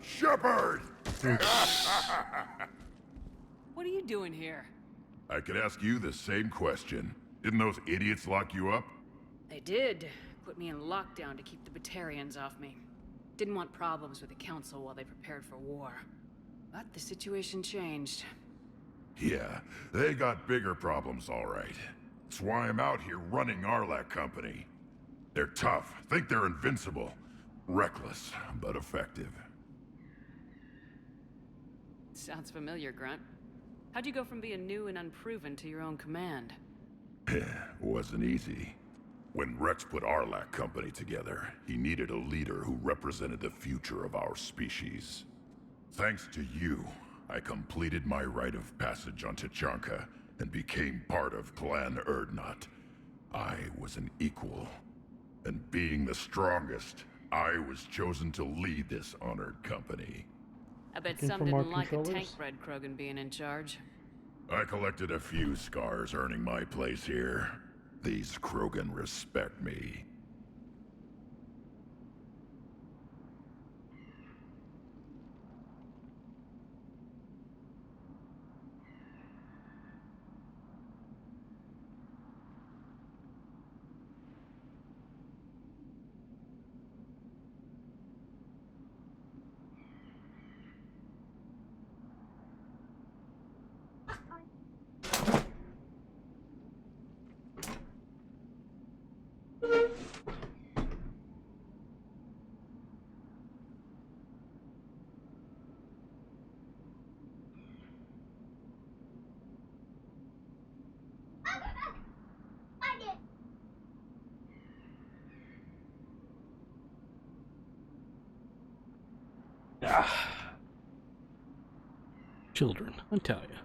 Shepard! What are you doing here? I could ask you the same question. Didn't those idiots lock you up? They did. Put me in lockdown to keep the Batarians off me. Didn't want problems with the Council while they prepared for war. But the situation changed. Yeah, they got bigger problems, all right. That's why I'm out here running Arlac Company. They're tough, think they're invincible. Reckless, but effective. Sounds familiar, Grunt. How'd you go from being new and unproven to your own command? Wasn't easy. When Rex put Arlac Company together, he needed a leader who represented the future of our species. Thanks to you, I completed my rite of passage on Tuchanka and became part of Clan Urdnot. I was an equal, and being the strongest, I was chosen to lead this honored company. I bet some didn't like a tank-bred Krogan being in charge. I collected a few scars earning my place here. These Krogan respect me. Children, I tell ya.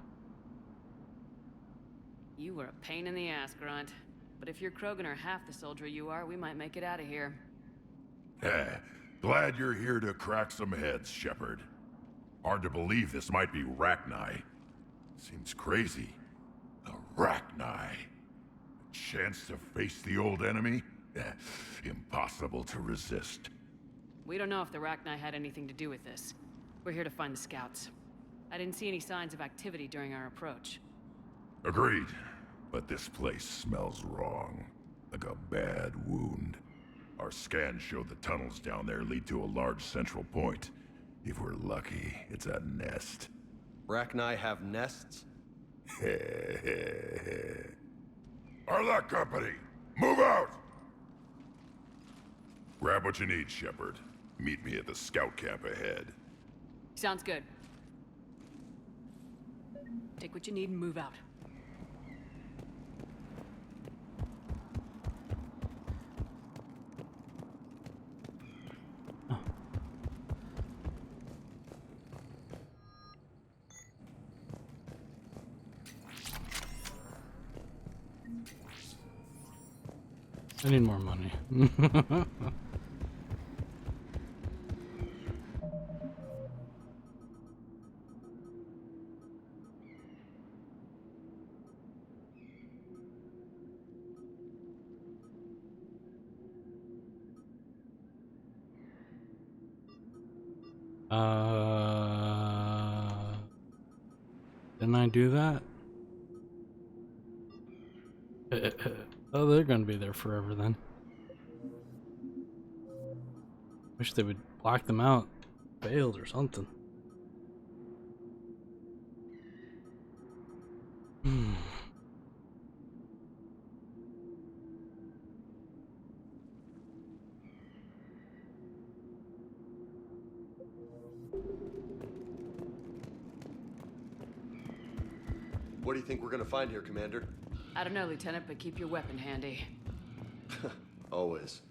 You were a pain in the ass, Grunt. But if your Krogan are half the soldier you are, we might make it out of here. Glad you're here to crack some heads, Shepard. Hard to believe this might be Rachni. Seems crazy. The Rachni. A chance to face the old enemy? Impossible to resist. We don't know if the Rachni had anything to do with this. We're here to find the scouts. I didn't see any signs of activity during our approach. Agreed. But this place smells wrong. Like a bad wound. Our scans show the tunnels down there lead to a large central point. If we're lucky, it's a nest. Rachni have nests? Arlac Company, move out! Grab what you need, Shepard. Meet me at the scout camp ahead. Sounds good. Take what you need and move out. I need more money. Didn't I do that? Oh, they're gonna be there forever then. Wish they would block them out. Failed or something. What do you think we're gonna find here, Commander? I don't know, Lieutenant, but keep your weapon handy. Always.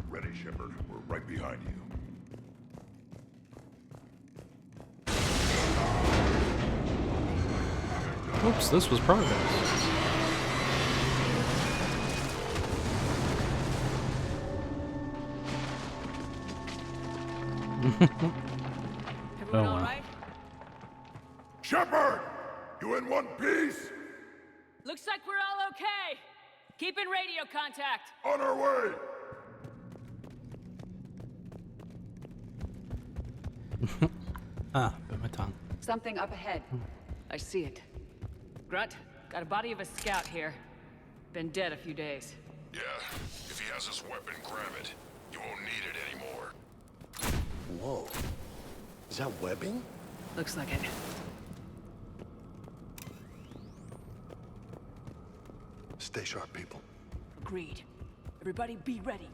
Ready, Shepard. We're right behind you. Oops, this was progress. Everyone all right? Shepard! You in one piece? Looks like we're all okay. Keep in radio contact. On our way! Bit my tongue. Something up ahead. I see it. Grunt, got a body of a scout here. Been dead a few days. Yeah, if he has his weapon, grab it. You won't need it anymore. Whoa. Is that webbing? Looks like it. Stay sharp, people. Agreed. Everybody be ready.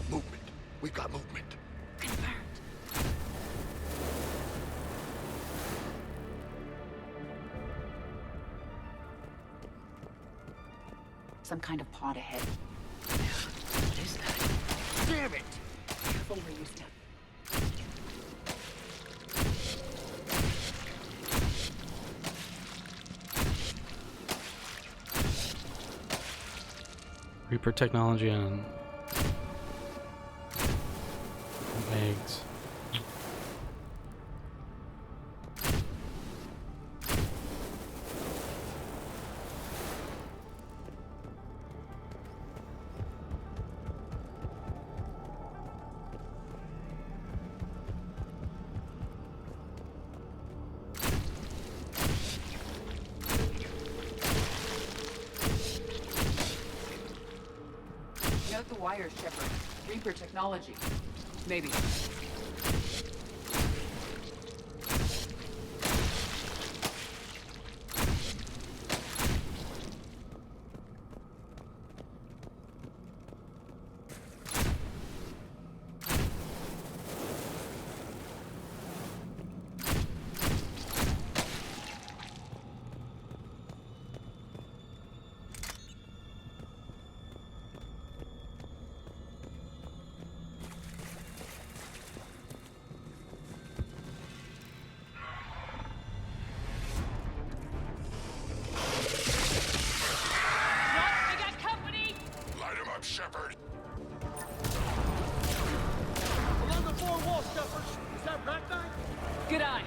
Movement. We've got movement. Some kind of pod ahead. What is that? Damn it! Careful where you step. Reaper technology on eggs. Note the wires, Shepard. Reaper technology. Maybe. Shepard. Along the four wall, Shepard. Is that Ragnar? Good eye.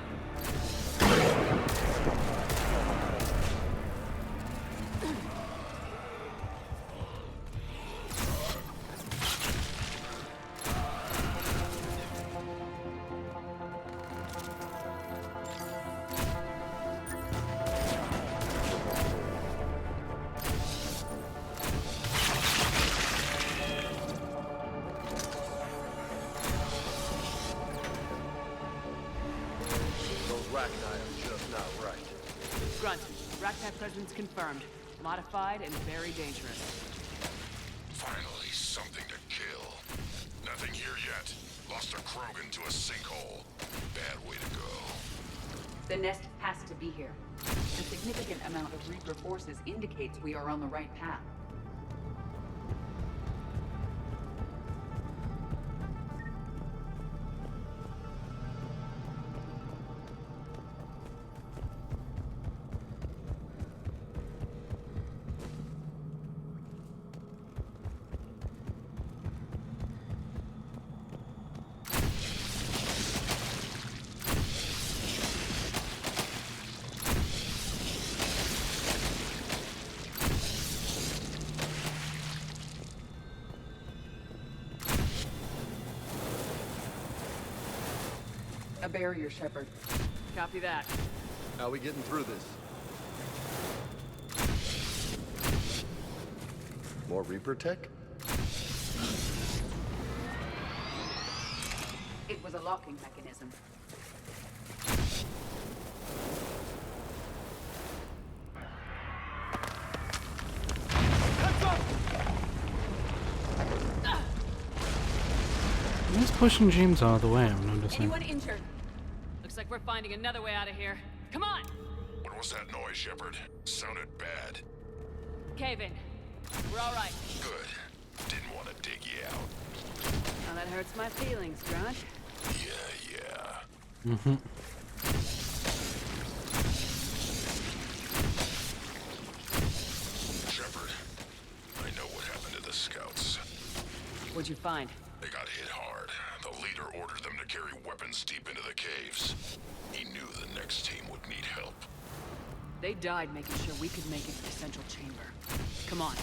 Grunt, Raktat presence confirmed. Modified and very dangerous. Finally, something to kill. Nothing here yet. Lost a Krogan to a sinkhole. Bad way to go. The nest has to be here. A significant amount of Reaper forces indicates we are on the right path. A barrier, Shepard. Copy that. How we getting through this? More Reaper tech? It was a locking mechanism. He's pushing James out of the way, I'm noticing. Anyone injured? Looks like we're finding another way out of here. Come on! What was that noise, Shepard? Sounded bad. Cave in. We're all right. Good. Didn't want to dig you out. Now that hurts my feelings, Grunt. Yeah. Mm-hmm. Shepard, I know what happened to the scouts. What'd you find? They got hit hard. The leader ordered them to carry weapons deep into the caves. He knew the next team would need help. They died making sure we could make it to the central chamber. Come on.